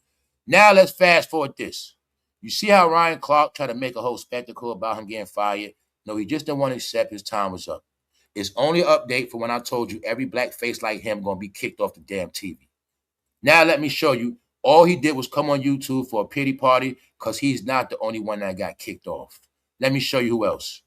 Now let's fast forward this. You see how Ryan Clark tried to make a whole spectacle about him getting fired? No, he just didn't want to accept his time was up. It's only an update for when I told you every black face like him going to be kicked off the damn TV. Now let me show you. All he did was come on YouTube for a pity party because he's not the only one that got kicked off. Let me show you who else.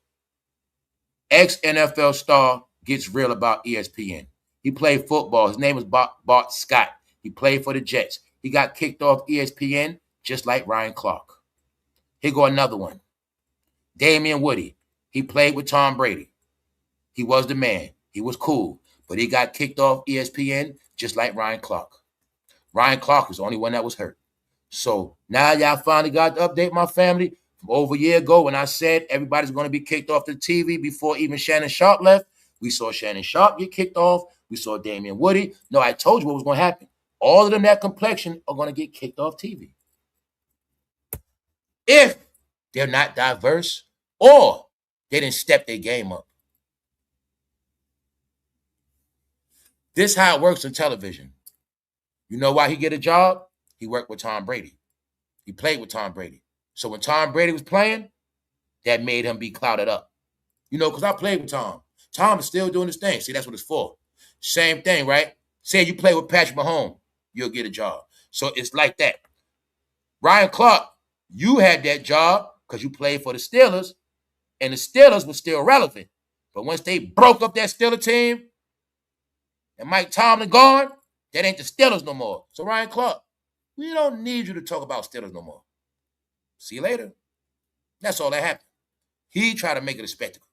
Ex-NFL star gets real about ESPN. He played football. His name was Bart Scott. He played for the Jets. He got kicked off ESPN just like Ryan Clark. Here go another one. Damian Woody. He played with Tom Brady. He was the man. He was cool. But he got kicked off ESPN just like Ryan Clark. Ryan Clark was the only one that was hurt. So now y'all finally got to update my family. From over a year ago when I said everybody's going to be kicked off the TV before even Shannon Sharp left, we saw Shannon Sharp get kicked off. We saw Damian Woody. No, I told you what was going to happen. All of them that complexion are going to get kicked off TV. If they're not diverse or they didn't step their game up. This is how it works on television. You know why he get a job? He worked with Tom Brady. He played with Tom Brady. So when Tom Brady was playing, that made him be clouded up. You know, because I played with Tom. Tom is still doing his thing. See, that's what it's for. Same thing, right? Say you play with Patrick Mahomes, you'll get a job. So it's like that. Ryan Clark, you had that job because you played for the Steelers, and the Steelers were still relevant. But once they broke up that Steelers team, and Mike Tomlin gone, that ain't the Steelers no more. So Ryan Clark, we don't need you to talk about Steelers no more. See you later. That's all that happened. He tried to make it a spectacle.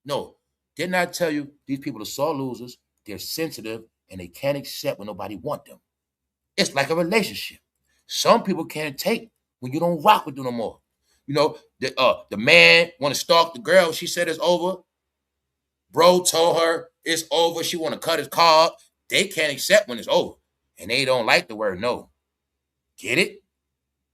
No, didn't I tell you these people are sore losers, they're sensitive, and they can't accept when nobody wants them. It's like a relationship. Some people can't take when you don't rock with them no more. You know, the man want to stalk the girl. She said it's over. Bro told her it's over. She want to cut his car up. They can't accept when it's over. And they don't like the word no. Get it?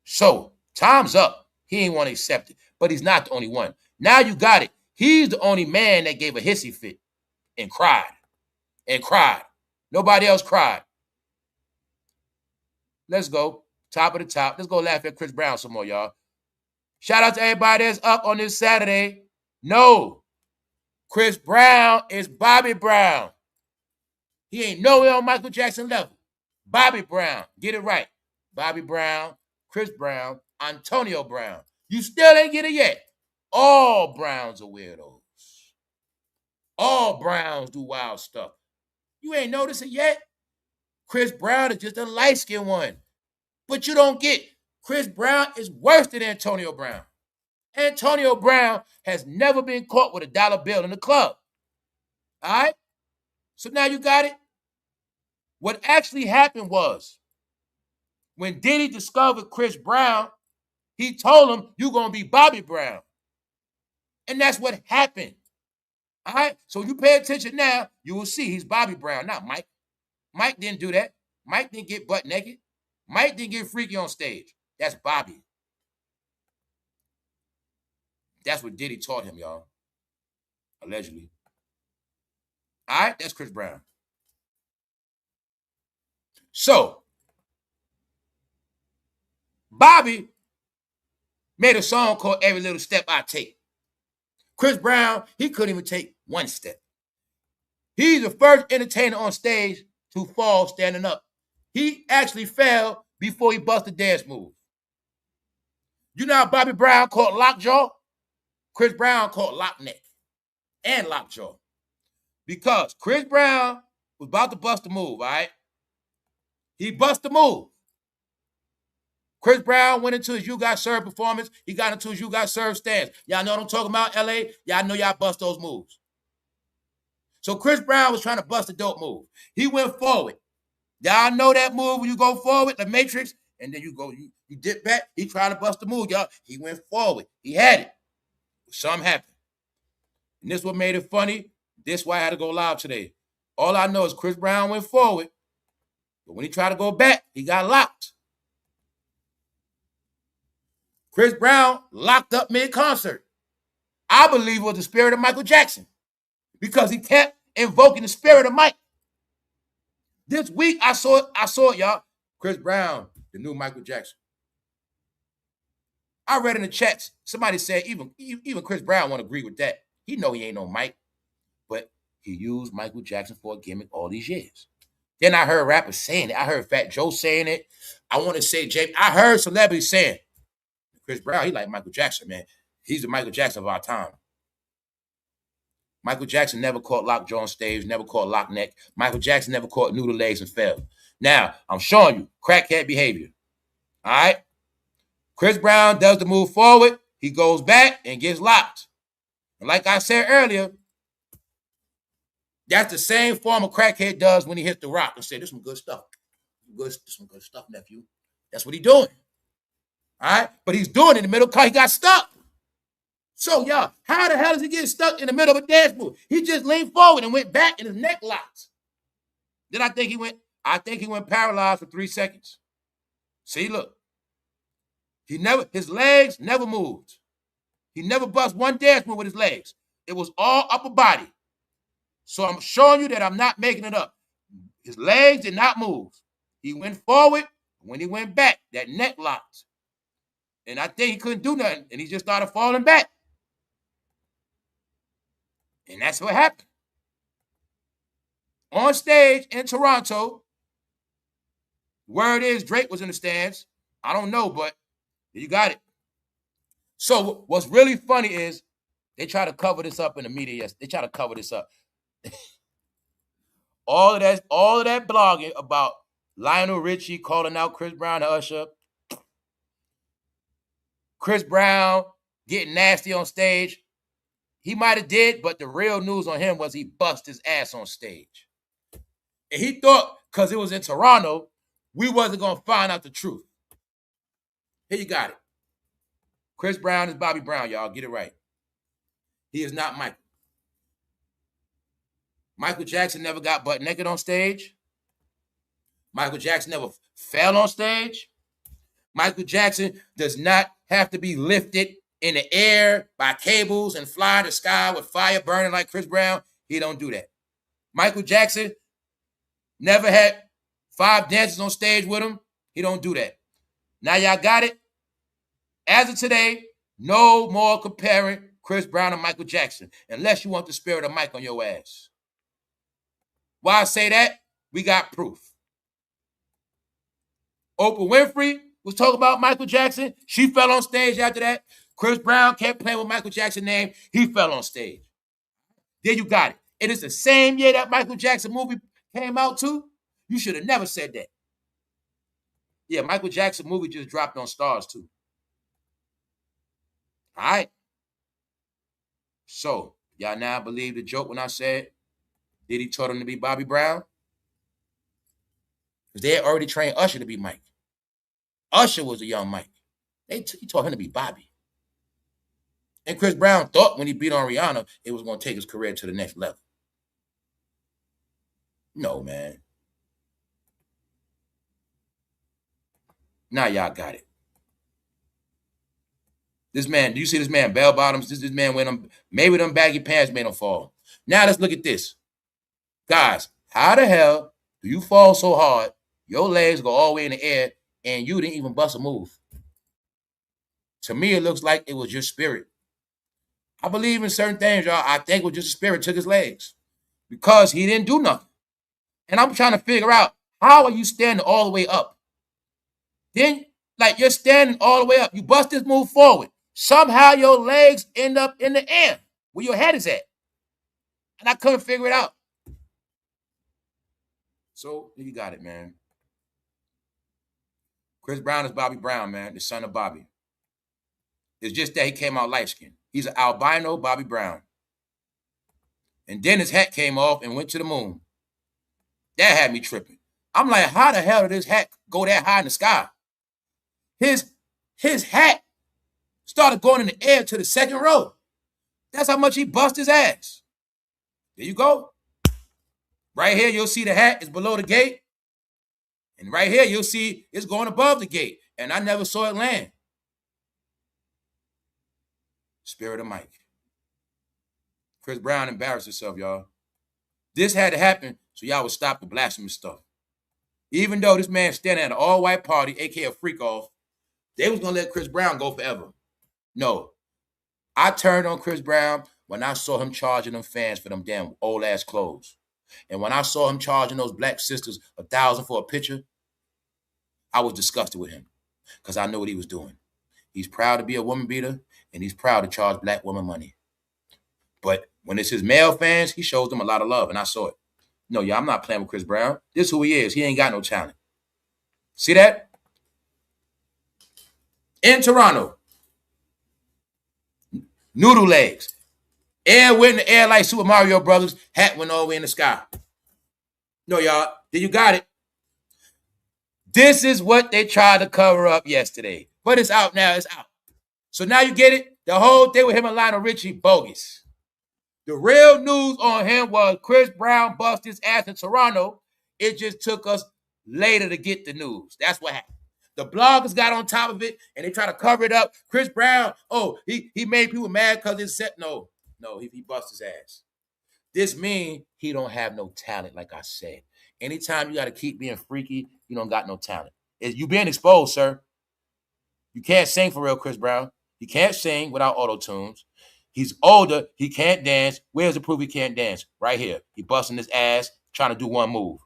So, time's up. He ain't want to accept it. But he's not the only one. Now you got it. He's the only man that gave a hissy fit and cried. And cried. Nobody else cried. Let's go. Top of the top. Let's go laugh at Chris Brown some more, y'all. Shout out to everybody that's up on this Saturday. No. Chris Brown is Bobby Brown. He ain't nowhere on Michael Jackson level. Bobby Brown. Get it right. Bobby Brown, Chris Brown, Antonio Brown. You still ain't get it yet. All Browns are weirdos. All Browns do wild stuff. You ain't noticed it yet? Chris Brown is just a light-skinned one. But you don't get Chris Brown is worse than Antonio Brown. Antonio Brown has never been caught with a dollar bill in the club. All right? So now you got it? What actually happened was when Diddy discovered Chris Brown, he told him, you're going to be Bobby Brown. And that's what happened. All right? So you pay attention now, you will see he's Bobby Brown, not Mike. Mike didn't do that. Mike didn't get butt naked. Mike didn't get freaky on stage. That's Bobby. That's what Diddy taught him, y'all. Allegedly. All right? That's Chris Brown. So, Bobby made a song called Every Little Step I Take. Chris Brown, he couldn't even take one step. He's the first entertainer on stage to fall standing up. He actually fell before he busted dance move. You know how Bobby Brown caught lockjaw? Chris Brown caught lock neck and lockjaw. Because Chris Brown was about to bust a move, all right? He bust the move. Chris Brown went into his You Got Served performance. He got into his You Got Served stance. Y'all know what I'm talking about, LA? Y'all know y'all bust those moves. So Chris Brown was trying to bust a dope move. He went forward. Y'all know that move when you go forward, the Matrix, and then you dip back. He tried to bust the move, y'all. He went forward. He had it. Something happened. And this what made it funny. This is why I had to go live today. All I know is Chris Brown went forward, but when he tried to go back, he got locked. Chris Brown locked up mid-concert. I believe it was the spirit of Michael Jackson because he kept invoking the spirit of Mike. This week, I saw it, y'all. Chris Brown, the new Michael Jackson. I read in the chats, somebody said even Chris Brown won't agree with that. He know he ain't no Mike, but he used Michael Jackson for a gimmick all these years. Then I heard rappers saying it. I heard Fat Joe saying it. I want to say I heard celebrities saying, Chris Brown, he like Michael Jackson, man. He's the Michael Jackson of our time. Michael Jackson never caught lockjaw on stage, never caught lock neck. Michael Jackson never caught noodle legs and fell. Now, I'm showing you crackhead behavior. All right? Chris Brown does the move forward. He goes back and gets locked. And like I said earlier, that's the same form a crackhead does when he hits the rock and say, this is some good stuff. This is some good stuff, nephew. That's what he's doing. All right? But he's doing it in the middle because he got stuck. So, y'all, how the hell does he get stuck in the middle of a dance move? He just leaned forward and went back and his neck locked. Then I think he went paralyzed for 3 seconds. See, look. His legs never moved. He never bust one dance move with his legs. It was all upper body. So I'm showing you that I'm not making it up. His legs did not move. He went forward. When he went back, that neck locked. And I think he couldn't do nothing. And he just started falling back. And that's what happened. On stage in Toronto, word is Drake was in the stands. I don't know, but you got it. So what's really funny is they try to cover this up in the media. Yes, they try to cover this up. all of that blogging about Lionel Richie calling out Chris Brown to usher, Chris Brown getting nasty on stage. He might have did, but the real news on him was he bust his ass on stage. And he thought, because it was in Toronto, we wasn't going to find out the truth. Here you got it. Chris Brown is Bobby Brown, y'all. Get it right. He is not Michael. Michael Jackson never got butt naked on stage. Michael Jackson never fell on stage. Michael Jackson does not have to be lifted in the air by cables and fly in the sky with fire burning like Chris Brown. He don't do that. Michael Jackson never had 5 dancers on stage with him. He don't do that. Now y'all got it? As of today, no more comparing Chris Brown and Michael Jackson unless you want the spirit of Mike on your ass. Why I say that? We got proof. Oprah Winfrey was talking about Michael Jackson. She fell on stage after that. Chris Brown kept playing with Michael Jackson's name. He fell on stage. There you got it. It is the same year that Michael Jackson movie came out too, you should have never said that. Yeah, Michael Jackson movie just dropped on Stars too. All right. So, y'all now believe the joke when I said Diddy taught him to be Bobby Brown? Because they had already trained Usher to be Mike. Usher was a young Mike. He taught him to be Bobby. And Chris Brown thought when he beat on Rihanna, it was going to take his career to the next level. No, man. Now y'all got it. This man, do you see this man bell bottoms? This man went on, maybe them baggy pants made him fall. Now let's look at this. Guys, how the hell do you fall so hard, your legs go all the way in the air, and you didn't even bust a move? To me, it looks like it was just spirit. I believe in certain things, y'all. I think it was just spirit took his legs because he didn't do nothing. And I'm trying to figure out, how are you standing all the way up? Then, like, you're standing all the way up. You bust this move forward. Somehow your legs end up in the air where your head is at. And I couldn't figure it out. So, you got it, man. Chris Brown is Bobby Brown, man, the son of Bobby. It's just that he came out light-skinned. He's an albino Bobby Brown. And then his hat came off and went to the moon. That had me tripping. I'm like, how the hell did his hat go that high in the sky? His hat started going in the air to the second row. That's how much he bust his ass. There you go. Right here, you'll see the hat is below the gate. And right here, you'll see it's going above the gate. And I never saw it land. Spirit of Mike. Chris Brown embarrassed himself, y'all. This had to happen so y'all would stop the blasphemous stuff. Even though this man standing at an all-white party, a.k.a. freak-off, they was going to let Chris Brown go forever. No. I turned on Chris Brown when I saw him charging them fans for them damn old-ass clothes. And when I saw him charging those black sisters $1,000 for a picture, I was disgusted with him because I knew what he was doing. He's proud to be a woman beater, and he's proud to charge black women money. But when it's his male fans, he shows them a lot of love, and I saw it. No, y'all, I'm not playing with Chris Brown. This is who he is. He ain't got no talent. See that? In Toronto, noodle legs. Air went in the air like Super Mario Brothers. Hat went all the way in the sky. No, y'all. Then you got it. This is what they tried to cover up yesterday. But it's out now. It's out. So now you get it? The whole thing with him and Lionel Richie, bogus. The real news on him was Chris Brown bust his ass in Toronto. It just took us later to get the news. That's what happened. The bloggers got on top of it, and they try to cover it up. Chris Brown, oh, he made people mad because it's set. No, he bust his ass. This means he don't have no talent, like I said. Anytime you got to keep being freaky, you don't got no talent. You being exposed, sir. You can't sing for real, Chris Brown. You can't sing without auto-tunes. He's older. He can't dance. Where's the proof he can't dance? Right here. He busting his ass trying to do one move.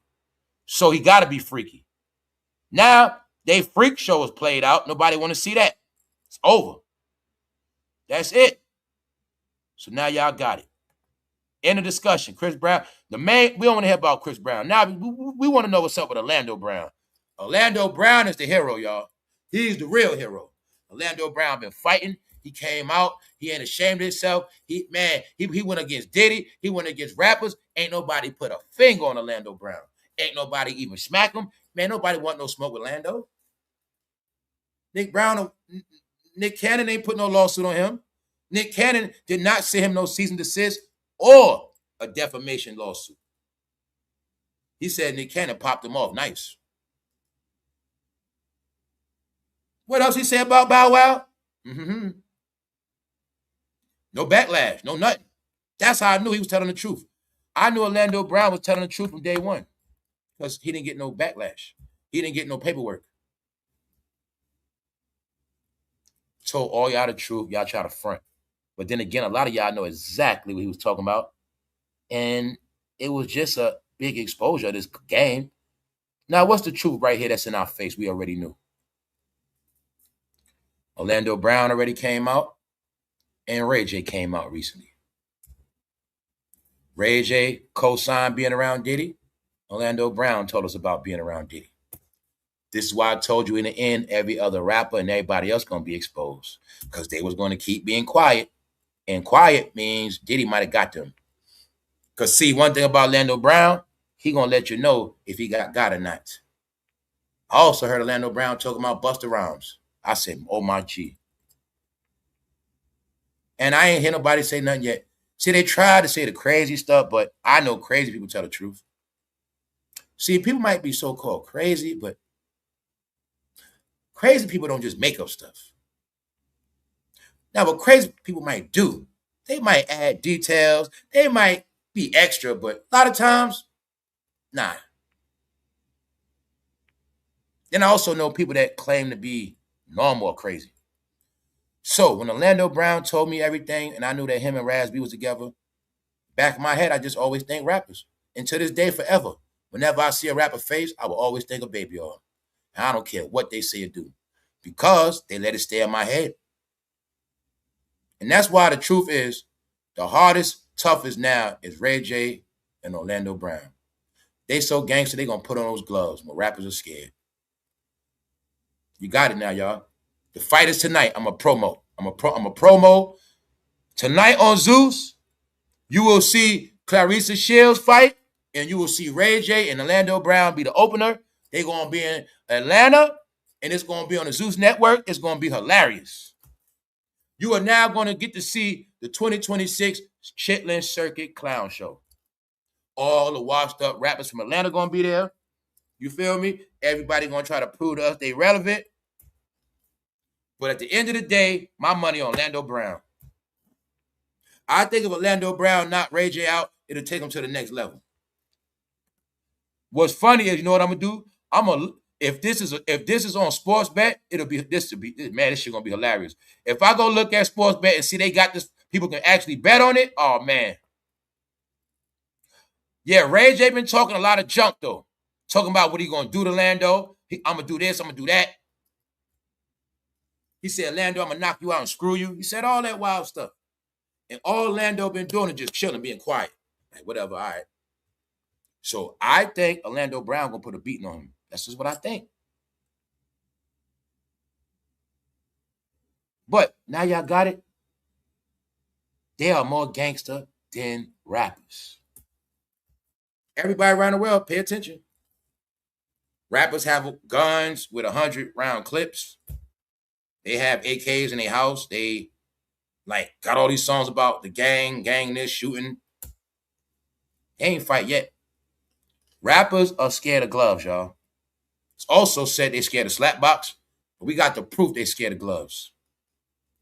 So he got to be freaky. Now, they freak show is played out. Nobody want to see that. It's over. That's it. So now y'all got it. End of discussion. Chris Brown. We don't want to hear about Chris Brown. Now, we want to know what's up with Orlando Brown. Orlando Brown is the hero, y'all. He's the real hero. Orlando Brown been fighting. He came out. He ain't ashamed of himself. He went against Diddy. He went against rappers. Ain't nobody put a finger on Orlando Brown. Ain't nobody even smack him. Man, nobody want no smoke with Orlando. Nick Cannon ain't put no lawsuit on him. Nick Cannon did not send him no cease and desist or a defamation lawsuit. He said Nick Cannon popped him off nice. What else he said about Bow Wow? No backlash, no nothing. That's how I knew he was telling the truth. I knew Orlando Brown was telling the truth from day one because he didn't get no backlash. He didn't get no paperwork. Told all y'all the truth. Y'all try to front. But then again, a lot of y'all know exactly what he was talking about. And it was just a big exposure of this game. Now, what's the truth right here that's in our face? We already knew. Orlando Brown already came out. And rayj came out recently. rayj co-signed being around Diddy. Orlando Brown told us about being around Diddy. This is why I told you in the end, every other rapper and everybody else going to be exposed because they was going to keep being quiet. And quiet means Diddy might have got them. Because see, one thing about Orlando Brown, he going to let you know if he got or not. I also heard Orlando Brown talking about Busta Rhymes. I said, oh my G. And I ain't hear nobody say nothing yet. See, they tried to say the crazy stuff, but I know crazy people tell the truth. See, people might be so-called crazy, but crazy people don't just make up stuff. Now, what crazy people might do, they might add details, they might be extra, but a lot of times, nah. Then I also know people that claim to be normal or crazy. So when Orlando Brown told me everything, and I knew that him and Raz B was together, back in my head, I just always think rappers. And to this day, forever, whenever I see a rapper face, I will always think of Baby R. And I don't care what they say or do, because they let it stay in my head. And that's why the truth is, the hardest, toughest now is rayj and Orlando Brown. They so gangster, they gonna put on those gloves when rappers are scared. You got it now, y'all. The fight is tonight. I'm a promo. I'm a promo. Tonight on Zeus, you will see claressashields fight, and you will see rayj and Orlando Brown be the opener. They're gonna be in Atlanta, and it's gonna be on the Zeus Network. It's gonna be hilarious. You are now going to get to see the 2026 Chitlin Circuit Clown Show. All the washed up rappers from Atlanta going to be there. You feel me? Everybody going to try to prove to us they relevant. But at the end of the day, my money on Orlando Brown. I think if Orlando Brown knock rayj out, it'll take him to the next level. What's funny is, you know what I'm gonna do? If this is on sports bet, this shit gonna be hilarious. If I go look at sports bet and see they got this, people can actually bet on it. Oh man, yeah, rayj been talking a lot of junk though, talking about what he gonna do to Lando. I'm gonna do this, I'm gonna do that. He said, Lando, I'm gonna knock you out and screw you. He said all that wild stuff, and all Lando been doing is just chilling, being quiet, like whatever. All right. So I think Orlando Brown gonna put a beating on him. That's just what I think. But now y'all got it. They are more gangster than rappers. Everybody around the world, pay attention. Rappers have guns with 100-round clips. They have AKs in their house. They like got all these songs about the gang this, shooting. They ain't fight yet. Rappers are scared of gloves, y'all. It's also said they scared of slapbox, but we got the proof they scared of gloves.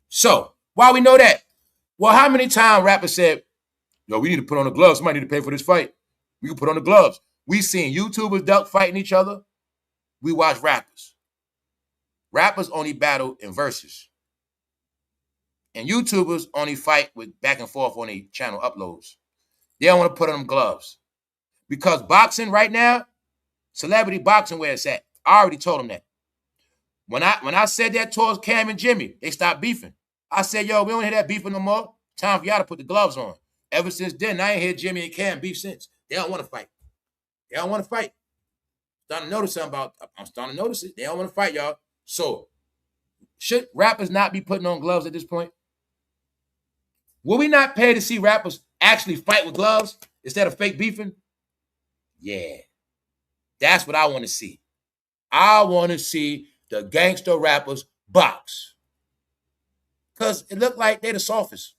So, why we know that? Well, how many times rappers said, yo, we need to put on the gloves. Somebody need to pay for this fight. We can put on the gloves. We seen YouTubers duck fighting each other. We watch rappers. Rappers only battle in verses. And YouTubers only fight with back and forth on their channel uploads. They don't want to put on them gloves. Because boxing right now, celebrity boxing where it's at. I already told them that. When I said that towards Cam and Jimmy, they stopped beefing. I said, yo, we don't hear that beefing no more. Time for y'all to put the gloves on. Ever since then, I ain't heard Jimmy and Cam beef since. They don't want to fight. They don't want to fight. I'm starting to notice it. They don't want to fight, y'all. So, should rappers not be putting on gloves at this point? Will we not pay to see rappers actually fight with gloves instead of fake beefing? Yeah. That's what I want to see. I want to see the gangster rappers box. Because it looked like they're the softest.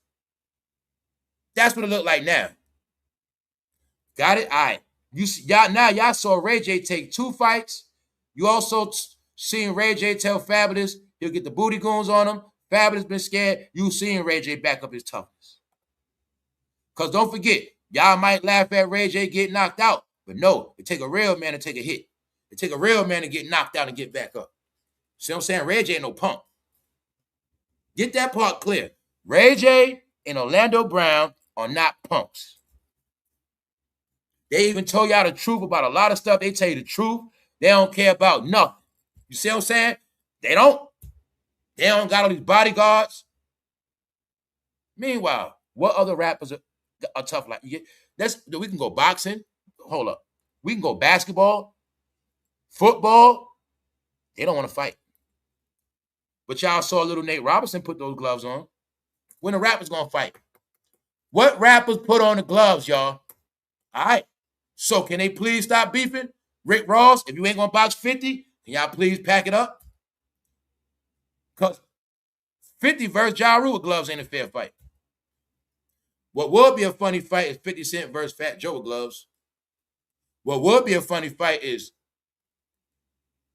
That's what it looked like now. Got it? All right. Y'all saw rayj take 2 fights. You also seen rayj tell Fabulous he'll get the booty goons on him. Fabulous been scared. You seen rayj back up his toughness. Because don't forget, y'all might laugh at rayj get knocked out. But no, it take a real man to take a hit. It take a real man to get knocked out and get back up. See what I'm saying? rayj ain't no punk. Get that part clear. rayj and Orlando Brown are not punks. They even told y'all the truth about a lot of stuff. They tell you the truth. They don't care about nothing. You see what I'm saying? They don't got all these bodyguards. Meanwhile, what other rappers are tough like? We can go boxing. Hold up. We can go basketball, football. They don't want to fight. But y'all saw little Nate Robinson put those gloves on. When the rappers going to fight? What rappers put on the gloves, y'all? All right. So can they please stop beefing? Rick Ross, if you ain't going to box 50, can y'all please pack it up? Because 50 versus Ja Rule with gloves ain't a fair fight. What would be a funny fight is 50 Cent versus Fat Joe with gloves. What would be a funny fight is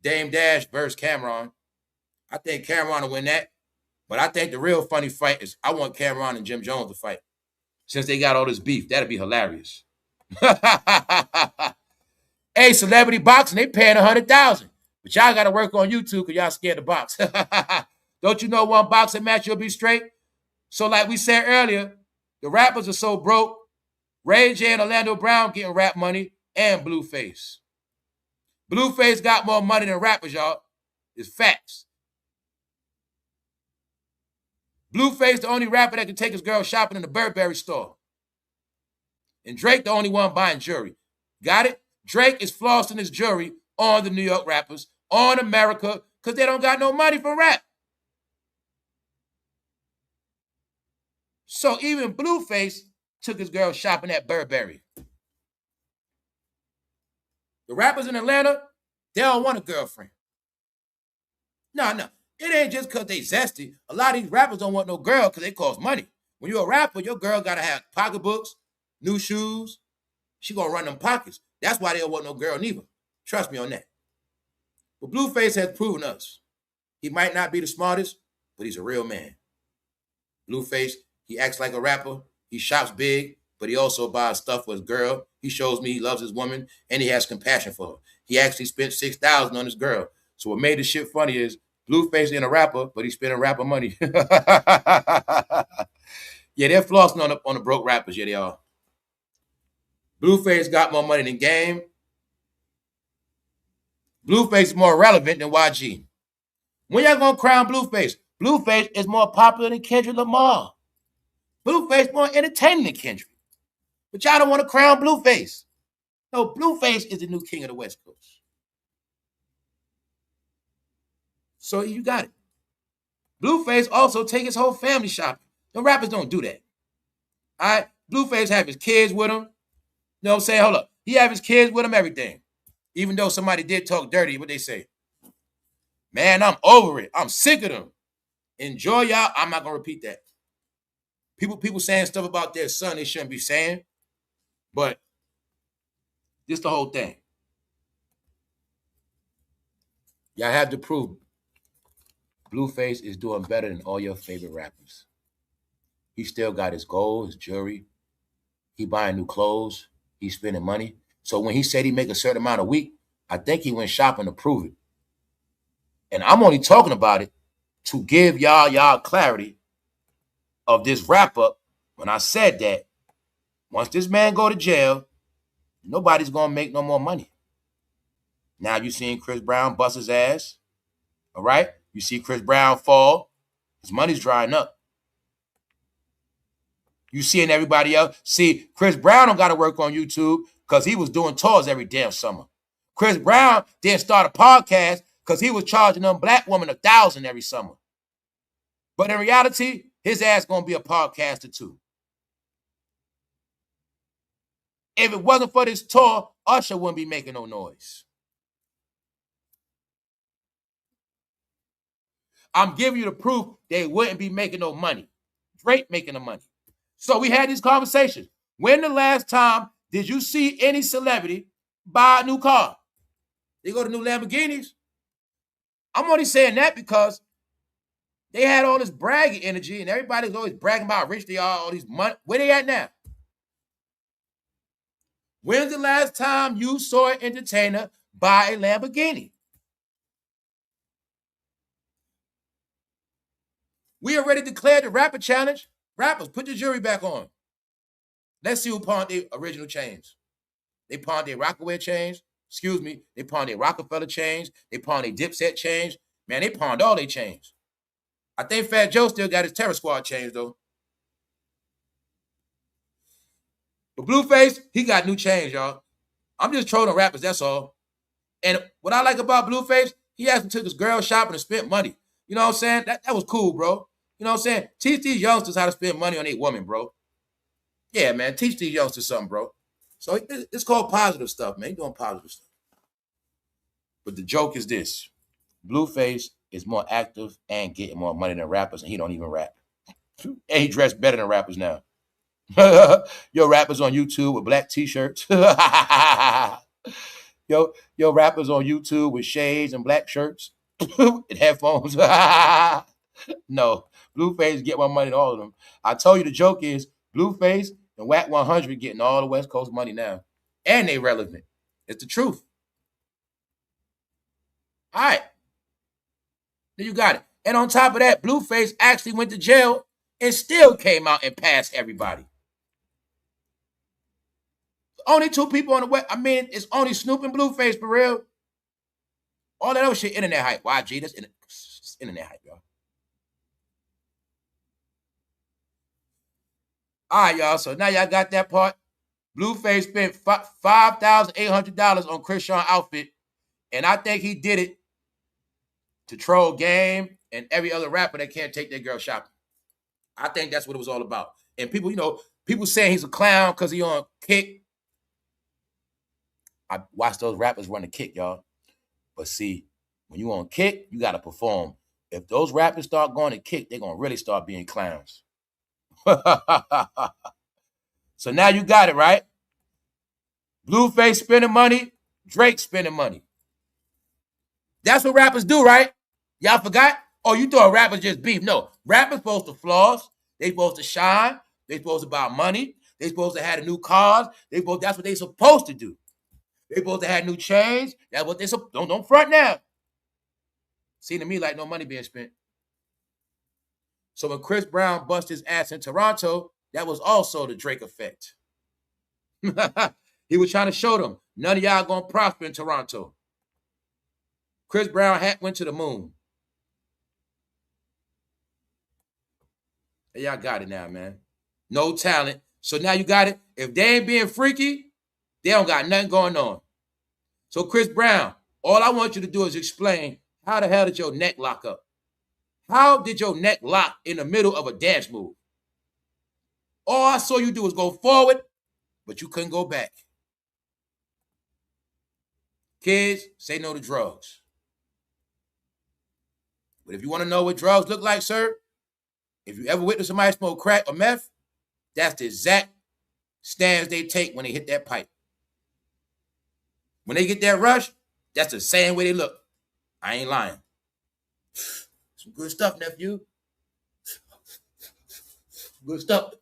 Dame Dash versus Cameron. I think Cameron will win that. But I think the real funny fight is I want Cameron and Jim Jones to fight. Since they got all this beef, that'd be hilarious. Hey, celebrity boxing, they paying $100,000. But y'all got to work on YouTube because y'all scared to box. Don't you know one boxing match you'll be straight? So like we said earlier, the rappers are so broke. Ray J and Orlando Brown getting rap money and Blueface. Blueface got more money than rappers, y'all. It's facts. Blueface the only rapper that can take his girl shopping in the Burberry store. And Drake the only one buying jewelry. Got it? Drake is flossing his jewelry on the New York rappers, on America, because they don't got no money for rap. So even Blueface took his girl shopping at Burberry. The rappers in Atlanta, they don't want a girlfriend. No. It ain't just because they zesty. A lot of these rappers don't want no girl because they cost money. When you're a rapper, your girl got to have pocketbooks, new shoes. She going to run them pockets. That's why they don't want no girl neither. Trust me on that. But Blueface has proven us. He might not be the smartest, but he's a real man. Blueface, he acts like a rapper. He shops big, but he also buys stuff for his girl. He shows me he loves his woman, and he has compassion for her. He actually spent $6,000 on his girl. So what made this shit funny is Blueface ain't a rapper, but he's spending rapper money. Yeah, they're flossing on the broke rappers. Yeah, they are. Blueface got more money than Game. Blueface is more relevant than YG. When y'all gonna crown Blueface? Blueface is more popular than Kendrick Lamar. Blueface more entertaining than Kendrick. But y'all don't want to crown Blueface. No, Blueface is the new king of the West Coast. So you got it. Blueface also take his whole family shopping. The rappers don't do that. All right? Blueface have his kids with him. You know what I'm saying? Hold up. He have his kids with him, everything. Even though somebody did talk dirty, what they say? Man, I'm over it. I'm sick of them. Enjoy y'all. I'm not going to repeat that. People saying stuff about their son they shouldn't be saying. But just the whole thing. Y'all have to prove Blueface is doing better than all your favorite rappers. He still got his gold, his jewelry. He buying new clothes. He's spending money. So when he said he make a certain amount a week, I think he went shopping to prove it. And I'm only talking about it to give y'all clarity of this wrap up. When I said that, once this man go to jail, nobody's going to make no more money. Now you seen Chris Brown bust his ass. All right? You see Chris Brown fall. His money's drying up. You seeing everybody else. See, Chris Brown don't got to work on YouTube because he was doing tours every damn summer. Chris Brown didn't start a podcast because he was charging them black women $1,000 every summer. But in reality, his ass going to be a podcaster too. If it wasn't for this tour, Usher wouldn't be making no noise. I'm giving you the proof they wouldn't be making no money. Drake making the money. So we had these conversations. When the last time did you see any celebrity buy a new car? They go to new Lamborghinis. I'm only saying that because they had all this bragging energy and everybody's always bragging about how rich they are, all these money. Where they at now? When's the last time you saw an entertainer buy a Lamborghini? We already declared the rapper challenge. Rappers, put your jewelry back on. Let's see who pawned their original chains. They pawned their Rockaway chains. Excuse me. They pawned their Rockefeller chains. They pawned their Dipset chains. Man, they pawned all their chains. I think Fat Joe still got his Terror Squad chains, though. But Blueface, he got new chains, y'all. I'm just trolling rappers, that's all. And what I like about Blueface, he actually took his girl shopping and spent money. You know what I'm saying? That was cool, bro. You know what I'm saying? Teach these youngsters how to spend money on a woman, bro. Yeah, man. Teach these youngsters something, bro. So it's called positive stuff, man. He's doing positive stuff. But the joke is this. Blueface is more active and getting more money than rappers, and he don't even rap. And he dressed better than rappers now. Your rappers on YouTube with black t-shirts. Yo rappers on YouTube with shades and black shirts and headphones. No, Blueface get more money than all of them. I told you the joke is Blueface and Whack 100 getting all the West Coast money now. And they relevant. It's the truth. All right. Then you got it. And on top of that, Blueface actually went to jail and still came out and passed everybody. Only two people on the West. I mean, it's only Snoop and Blueface for real. All that other shit, internet hype. YG, that's internet hype, y'all. All right, y'all. So now y'all got that part. Blueface spent $5,800 on Chrisean outfit, and I think he did it to troll Game and every other rapper that can't take their girl shopping. I think that's what it was all about. And people, people saying he's a clown because he on Kick. I watch those rappers run the Kick, y'all. But see, when you on Kick, you got to perform. If those rappers start going to Kick, they're going to really start being clowns. So now you got it, right? Blueface spending money, Drake spending money. That's what rappers do, right? Y'all forgot? Oh, you thought rappers just beef. No, rappers supposed to floss. They supposed to shine. They supposed to buy money. They supposed to have a new cars. That's what they supposed to do. They supposed to have new chains. That's what they don't front now. Seem to me like no money being spent. So when Chris Brown bust his ass in Toronto, that was also the Drake effect. He was trying to show them, none of y'all gonna prosper in Toronto. Chris Brown hat went to the moon. And y'all got it now, man. No talent. So now you got it. If they ain't being freaky, they don't got nothing going on. So Chris Brown, all I want you to do is explain, how the hell did your neck lock up? How did your neck lock in the middle of a dance move? All I saw you do was go forward, but you couldn't go back. Kids, say no to drugs. But if you want to know what drugs look like, sir, if you ever witness somebody smoke crack or meth, that's the exact stance they take when they hit that pipe. When they get that rush, that's the same way they look. I ain't lying. Some good stuff, nephew. Good stuff.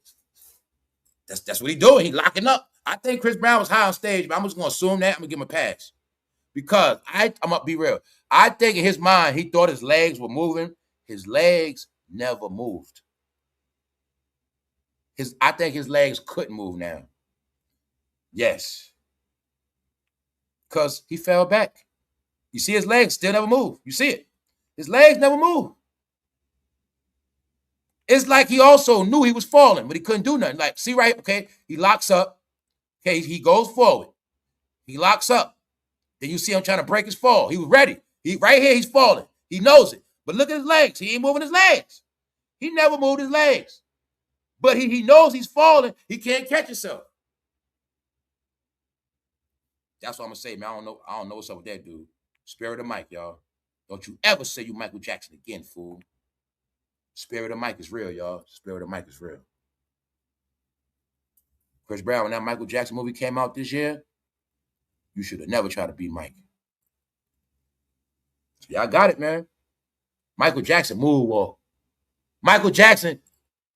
That's what he doing. He locking up. I think Chris Brown was high on stage, but I'm just going to assume that. I'm going to give him a pass. Because I'm going to be real. I think in his mind, he thought his legs were moving. His legs never moved. I think his legs couldn't move now. Yes. Because he fell back. You see his legs still never move. You see it. His legs never move. It's like he also knew he was falling, but he couldn't do nothing. Like, see, right? Okay, he locks up. Okay, he goes forward. He locks up. Then you see him trying to break his fall. He was ready. Right here, he's falling. He knows it. But look at his legs. He ain't moving his legs. He never moved his legs. But he knows he's falling. He can't catch himself. That's what I'm going to say, man. I don't know what's up with that dude. Spirit of Mike, y'all. Don't you ever say you Michael Jackson again, fool. Spirit of Mike is real, y'all. Spirit of Mike is real. Chris Brown, when that Michael Jackson movie came out this year, you should have never tried to be Mike. So y'all got it, man. Michael Jackson moonwalk. Michael Jackson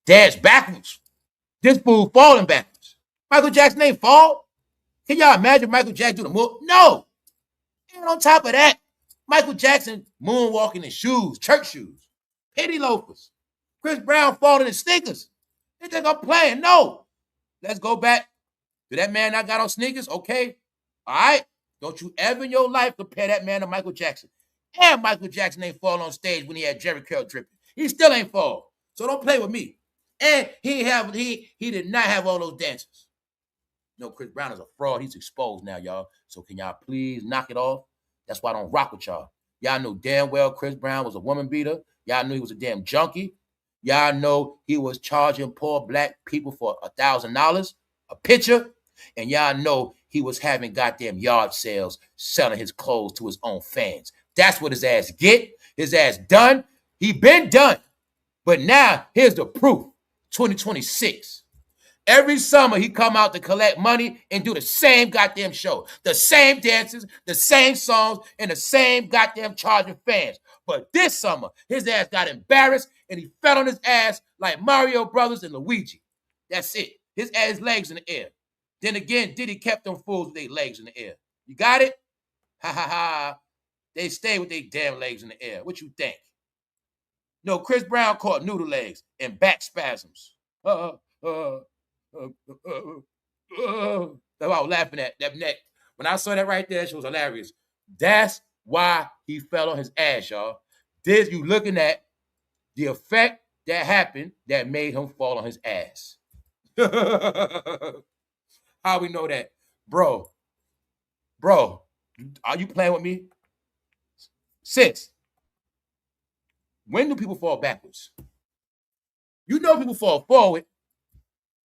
danced backwards. This fool falling backwards. Michael Jackson ain't fall. Can y'all imagine Michael Jackson do the move? No. And on top of that, Michael Jackson moonwalking in shoes, church shoes, penny loafers. Chris Brown falling in sneakers. They think I'm playing. No. Let's go back. Did that man not got on sneakers? Okay. All right. Don't you ever in your life compare that man to Michael Jackson. And Michael Jackson ain't fall on stage when he had Jerry Curl dripping. He still ain't fall. So don't play with me. And he did not have all those dancers. No, Chris Brown is a fraud. He's exposed now, y'all. So can y'all please knock it off? That's why I don't rock with y'all. Y'all know damn well Chris Brown was a woman beater. Y'all knew he was a damn junkie. Y'all know he was charging poor black people for $1,000 a picture. And y'all know he was having goddamn yard sales selling his clothes to his own fans. That's what his ass get. His ass done. He been done. But now, here's the proof. 2026. Every summer, he come out to collect money and do the same goddamn show. The same dances, the same songs, and the same goddamn charging fans. But this summer, his ass got embarrassed and he fell on his ass like Mario Brothers and Luigi. That's it. His ass legs in the air. Then again, Diddy kept them fools with their legs in the air. You got it? Ha ha ha. They stay with their damn legs in the air. What you think? No, Chris Brown caught noodle legs and back spasms. That's why I was laughing at that neck. When I saw that right there, it was hilarious. That's why he fell on his ass, y'all. This, you looking at the effect that happened that made him fall on his ass. How we know that? Bro, are you playing with me? Sis, when do people fall backwards? You know people fall forward.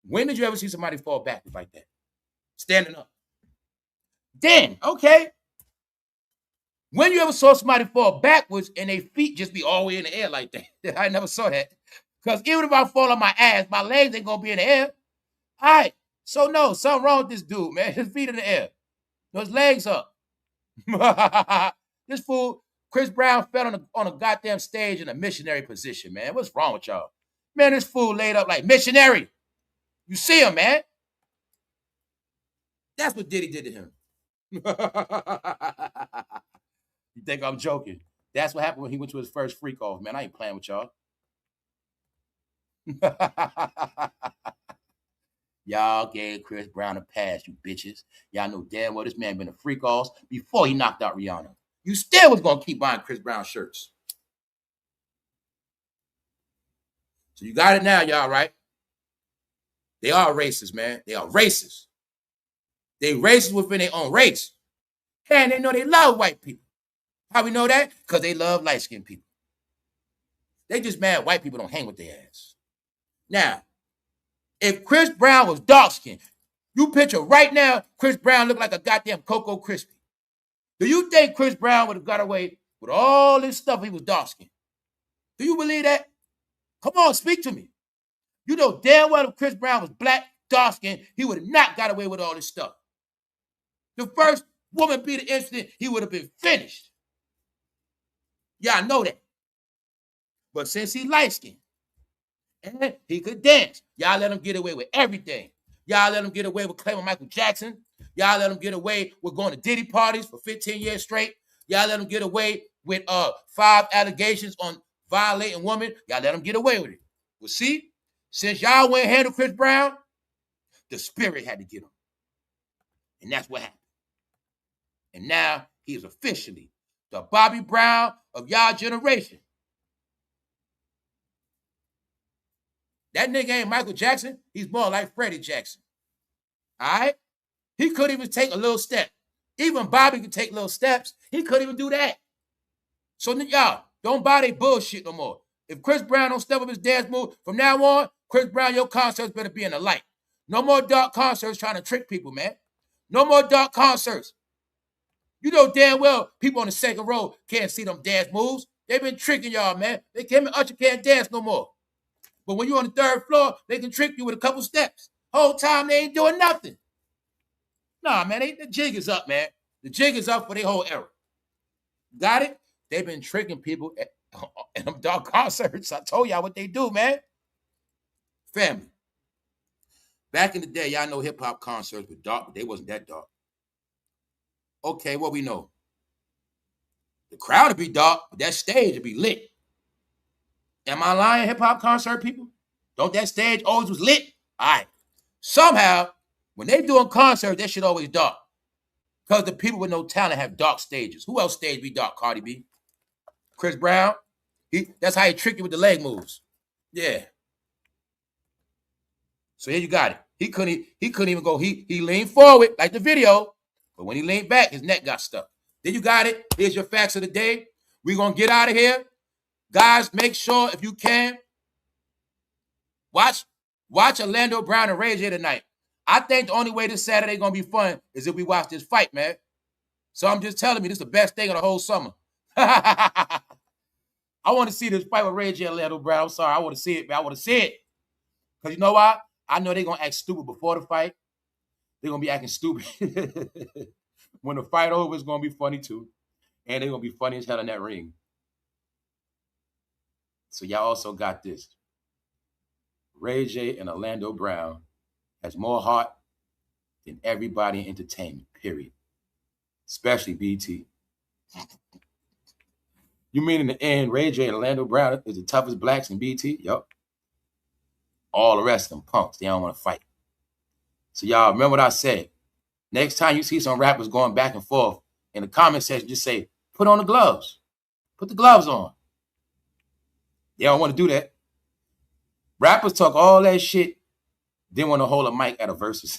When did you ever see somebody fall backwards like that? Standing up. Then, okay. When you ever saw somebody fall backwards and their feet just be all the way in the air like that? I never saw that. Because even if I fall on my ass, my legs ain't going to be in the air. All right. So, no, something wrong with this dude, man. His feet in the air. His legs up. This fool, Chris Brown, fell on a goddamn stage in a missionary position, man. What's wrong with y'all? Man, this fool laid up like missionary. You see him, man. That's what Diddy did to him. You think I'm joking? That's what happened when he went to his first freak off, man. I ain't playing with y'all. Y'all gave Chris Brown a pass, you bitches. Y'all know damn well this man been a freak off before he knocked out Rihanna. You still was gonna keep buying Chris Brown shirts. So you got it now, y'all, right? They are racist, man. They are racist. They racist within their own race. And they know they love white people. How we know that? Because they love light-skinned people. They just mad white people don't hang with their ass. Now, if Chris Brown was dark-skinned, you picture right now, Chris Brown look like a goddamn Cocoa Crispy. Do you think Chris Brown would have got away with all this stuff if he was dark-skinned? Do you believe that? Come on, speak to me. You know damn well if Chris Brown was black, dark-skinned, he would have not got away with all this stuff. The first woman beater incident, he would have been finished. Y'all know that. But since he light-skinned, and he could dance, y'all let him get away with everything. Y'all let him get away with claiming Michael Jackson. Y'all let him get away with going to Diddy parties for 15 years straight. Y'all let him get away with 5 allegations on violating women. Y'all let him get away with it. Well, see, since y'all went and handled Chris Brown, the spirit had to get him. And that's what happened. And now he is officially the Bobby Brown of y'all generation. That nigga ain't Michael Jackson. He's more like Freddie Jackson. All right? He couldn't even take a little step. Even Bobby could take little steps. He couldn't even do that. So y'all, don't buy their bullshit no more. If Chris Brown don't step up his dance move, from now on, Chris Brown, your concerts better be in the light. No more dark concerts trying to trick people, man. No more dark concerts. You know damn well people on the second row can't see them dance moves. They've been tricking y'all, man. They can't, Usher can't dance no more. But when you're on the third floor, they can trick you with a couple steps. Whole time they ain't doing nothing. Nah, man, the jig is up, man. The jig is up for their whole era. Got it? They've been tricking people at them dark concerts. I told y'all what they do, man. Family. Back in the day, y'all know hip-hop concerts were dark, but they wasn't that dark. Okay, what we know? The crowd would be dark, but that stage would be lit. Am I lying, hip-hop concert people? Don't that stage always was lit? All right. Somehow, when they doing concerts, that shit always dark. Because the people with no talent have dark stages. Who else stage be dark? Cardi B? Chris Brown? That's how he trick you with the leg moves. Yeah. So here you got it. He couldn't even go. He leaned forward like the video, but when he leaned back, his neck got stuck. Then you got it. Here's your facts of the day. We're gonna get out of here. Guys, make sure if you can, watch Orlando Brown and Ray J tonight. I think the only way this Saturday gonna be fun is if we watch this fight, man. So I'm just telling you, this is the best thing of the whole summer. I want to see this fight with Ray J and Orlando Brown. I'm sorry, I want to see it, man. I want to see it. Because you know what? I know they're going to act stupid before the fight. They're going to be acting stupid. When the fight over, it's going to be funny too. And they're going to be funny as hell in that ring. So y'all also got this. Ray J and Orlando Brown has more heart than everybody in entertainment, period. Especially BT. You mean in the end, Ray J and Orlando Brown is the toughest blacks in BT? Yup. All the rest of them punks, they don't want to fight. So y'all remember what I said. Next time you see some rappers going back and forth, in the comment section, just say, put on the gloves. Put the gloves on. They don't want to do that. Rappers talk all that shit, then want to hold a mic at a versus.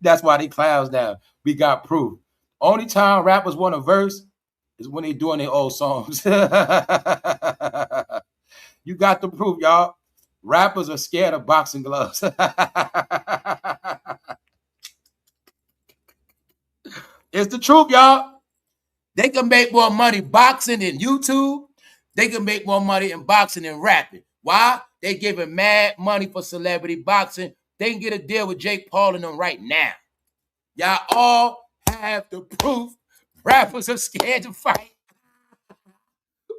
That's why they clowns now. We got proof. Only time rappers want a verse is when they doing their old songs. You got the proof, y'all. Rappers are scared of boxing gloves. It's the truth, y'all. They can make more money boxing than YouTube. They can make more money in boxing than rapping. Why? They giving mad money for celebrity boxing. They can get a deal with Jake Paul and them right now. Y'all all have the proof. Rappers are scared to fight.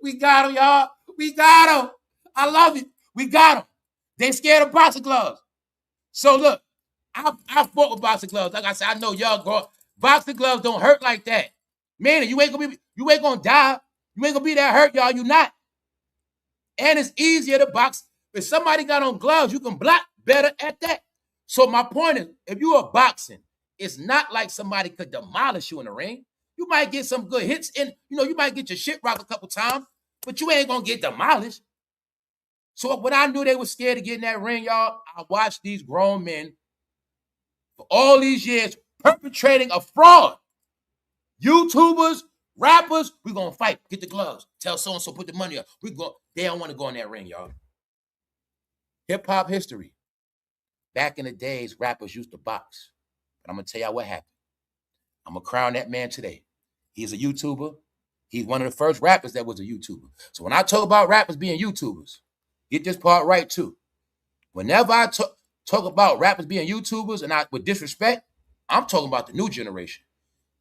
We got them, y'all. We got them. I love it. We got them. They scared of boxing gloves. So look, I fought with boxing gloves. Like I said, I know y'all go. Boxing gloves don't hurt like that. Man, you ain't gonna die. You ain't gonna be that hurt, y'all. You not. And it's easier to box. If somebody got on gloves, you can block better at that. So my point is, if you are boxing, it's not like somebody could demolish you in the ring. You might get some good hits in, you might get your shit rocked a couple times, but you ain't gonna get demolished. So when I knew they were scared to get in that ring, y'all, I watched these grown men for all these years perpetrating a fraud. YouTubers, rappers, we gonna fight. Get the gloves. Tell so-and-so put the money up. They don't want to go in that ring, y'all. Hip-hop history. Back in the days, rappers used to box. But I'm gonna tell y'all what happened. I'm gonna crown that man today. He's a YouTuber. He's one of the first rappers that was a YouTuber. So when I talk about rappers being YouTubers, get this part right too. Whenever I talk about rappers being YouTubers and with disrespect, I'm talking about the new generation.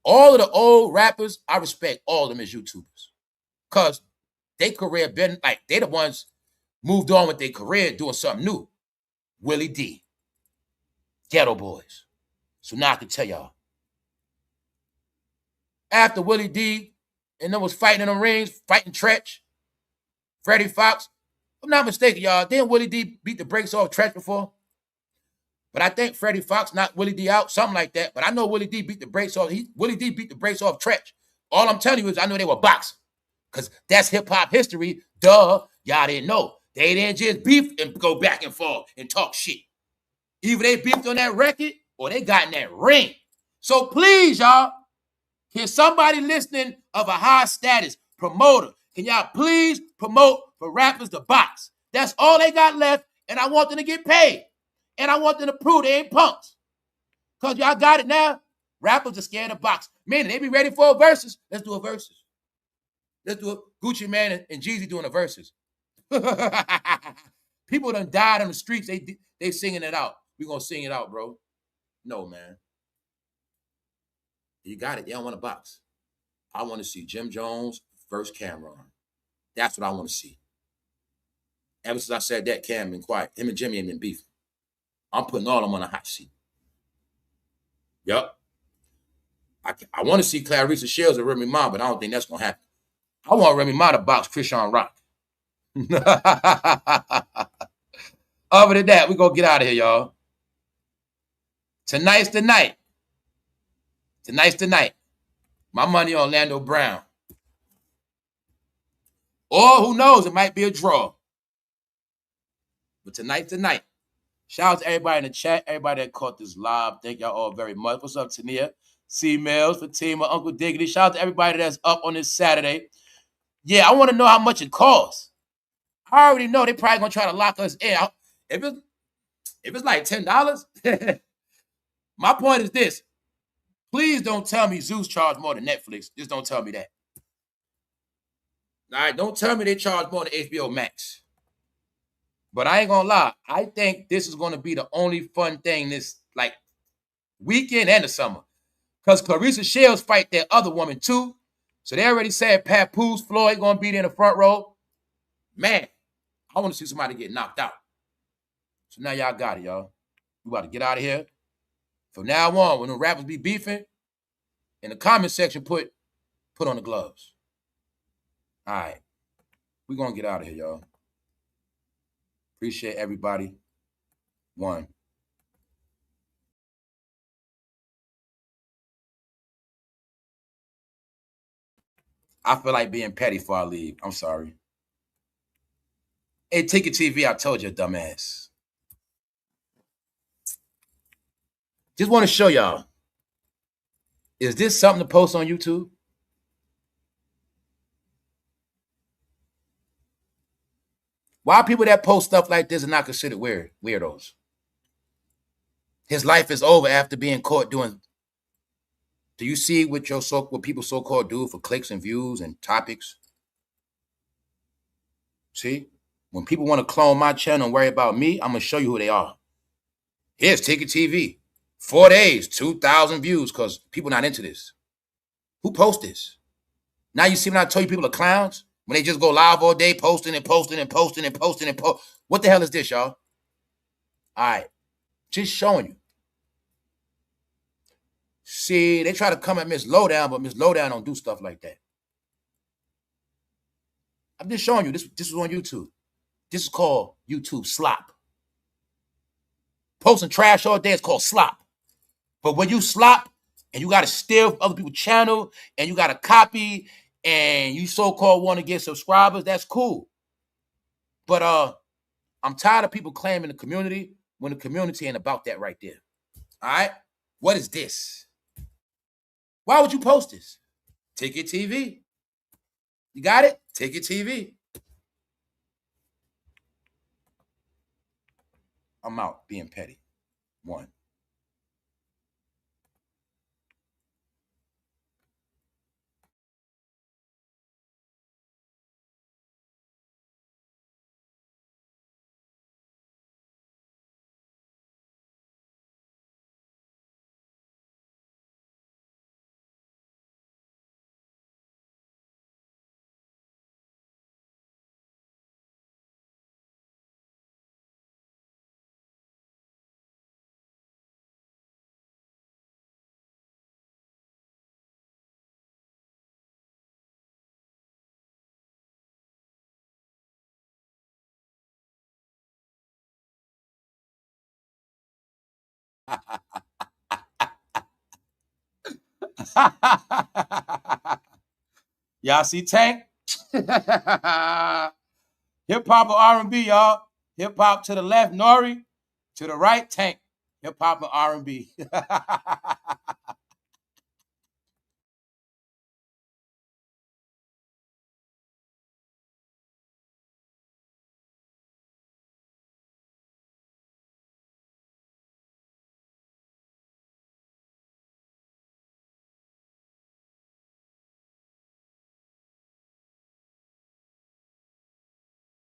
All of the old rappers, I respect all of them as YouTubers. Because their career been like, they the ones moved on with their career doing something new. Willie D. Ghetto Boys. So now I can tell y'all. After Willie D and them was fighting in the rings, fighting Tretch, Freddie Fox, if I'm not mistaken, y'all, didn't Willie D beat the brakes off Tretch before? But I think Freddie Fox knocked Willie D out, something like that. But I know Willie D beat the brakes off. Willie D beat the brakes off Tretch. All I'm telling you is I know they were boxing. Because that's hip-hop history. Duh. Y'all didn't know. They didn't just beef and go back and forth and talk shit. Either they beefed on that record or they got in that ring. So please, y'all, can somebody listening of a high status promoter, can y'all please promote for rappers to box? That's all they got left, and I want them to get paid. And I want them to prove they ain't punks. Because y'all got it now. Rappers are scared of box. Meaning they be ready for a versus. Let's do a versus. Let's do a Gucci Man and Jeezy doing a versus. People done died on the streets. They singing it out. We gonna sing it out, bro. No, man. You got it. They don't want to box. I want to see Jim Jones versus Cameron. That's what I want to see. Ever since I said that, Cam been quiet. Him and Jimmy ain't been beefing. I'm putting all of them on a hot seat. Yup. I want to see claressashields and Remy Ma, but I don't think that's going to happen. I want Remy Ma to box chriseanrock. Other than that, we're going to get out of here, y'all. Tonight's the night. Tonight's the night. My money on Orlando Brown. Or who knows, it might be a draw. But tonight's the night. Shout out to everybody in the chat, everybody that caught this live. Thank y'all all very much. What's up, Tania? C-Mills, Fatima, Uncle Diggity. Shout out to everybody that's up on this Saturday. Yeah, I want to know how much it costs. I already know they probably going to try to lock us in. If it's like $10, my point is this. Please don't tell me Zeus charge more than Netflix. Just don't tell me that. All right, don't tell me they charge more than HBO Max. But I ain't gonna lie. I think this is gonna be the only fun thing this like weekend and the summer. Because claressashields fight that other woman too. So they already said Papoose Floyd gonna be there in the front row. Man, I want to see somebody get knocked out. So now y'all got it, y'all. We about to get out of here. From now on, when the rappers be beefing, in the comment section, put on the gloves. All right. We're going to get out of here, y'all. Appreciate everybody. One. I feel like being petty before I leave. I'm sorry. Hey, Ticket TV, I told you, dumbass. Just want to show y'all. Is this something to post on YouTube? Why people that post stuff like this are not considered weirdos? His life is over after being caught doing. Do you see what people so-called do for clicks and views and topics? See? When people want to clone my channel and worry about me, I'm going to show you who they are. Here's Ticket TV. 4 days, 2,000 views, because people not into this. Who posts this? Now you see when I told you people are clowns? When they just go live all day posting and posting and posting and posting and posting. What the hell is this, y'all? All right. Just showing you. See, they try to come at Miss Lowdown, but Miss Lowdown don't do stuff like that. I'm just showing you. This is on YouTube. This is called YouTube slop. Posting trash all day is called slop. But when you slop and you got to steal other people's channel and you got to copy and you so-called want to get subscribers, that's cool. But I'm tired of people claiming the community when the community ain't about that right there. All right? What is this? Why would you post this? Ticket TV. You got it? Ticket TV. I'm out being petty. One. Y'all see Tank? Hip hop or R&B, y'all. Hip hop to the left, Nori. To the right, Tank. Hip hop and R&B.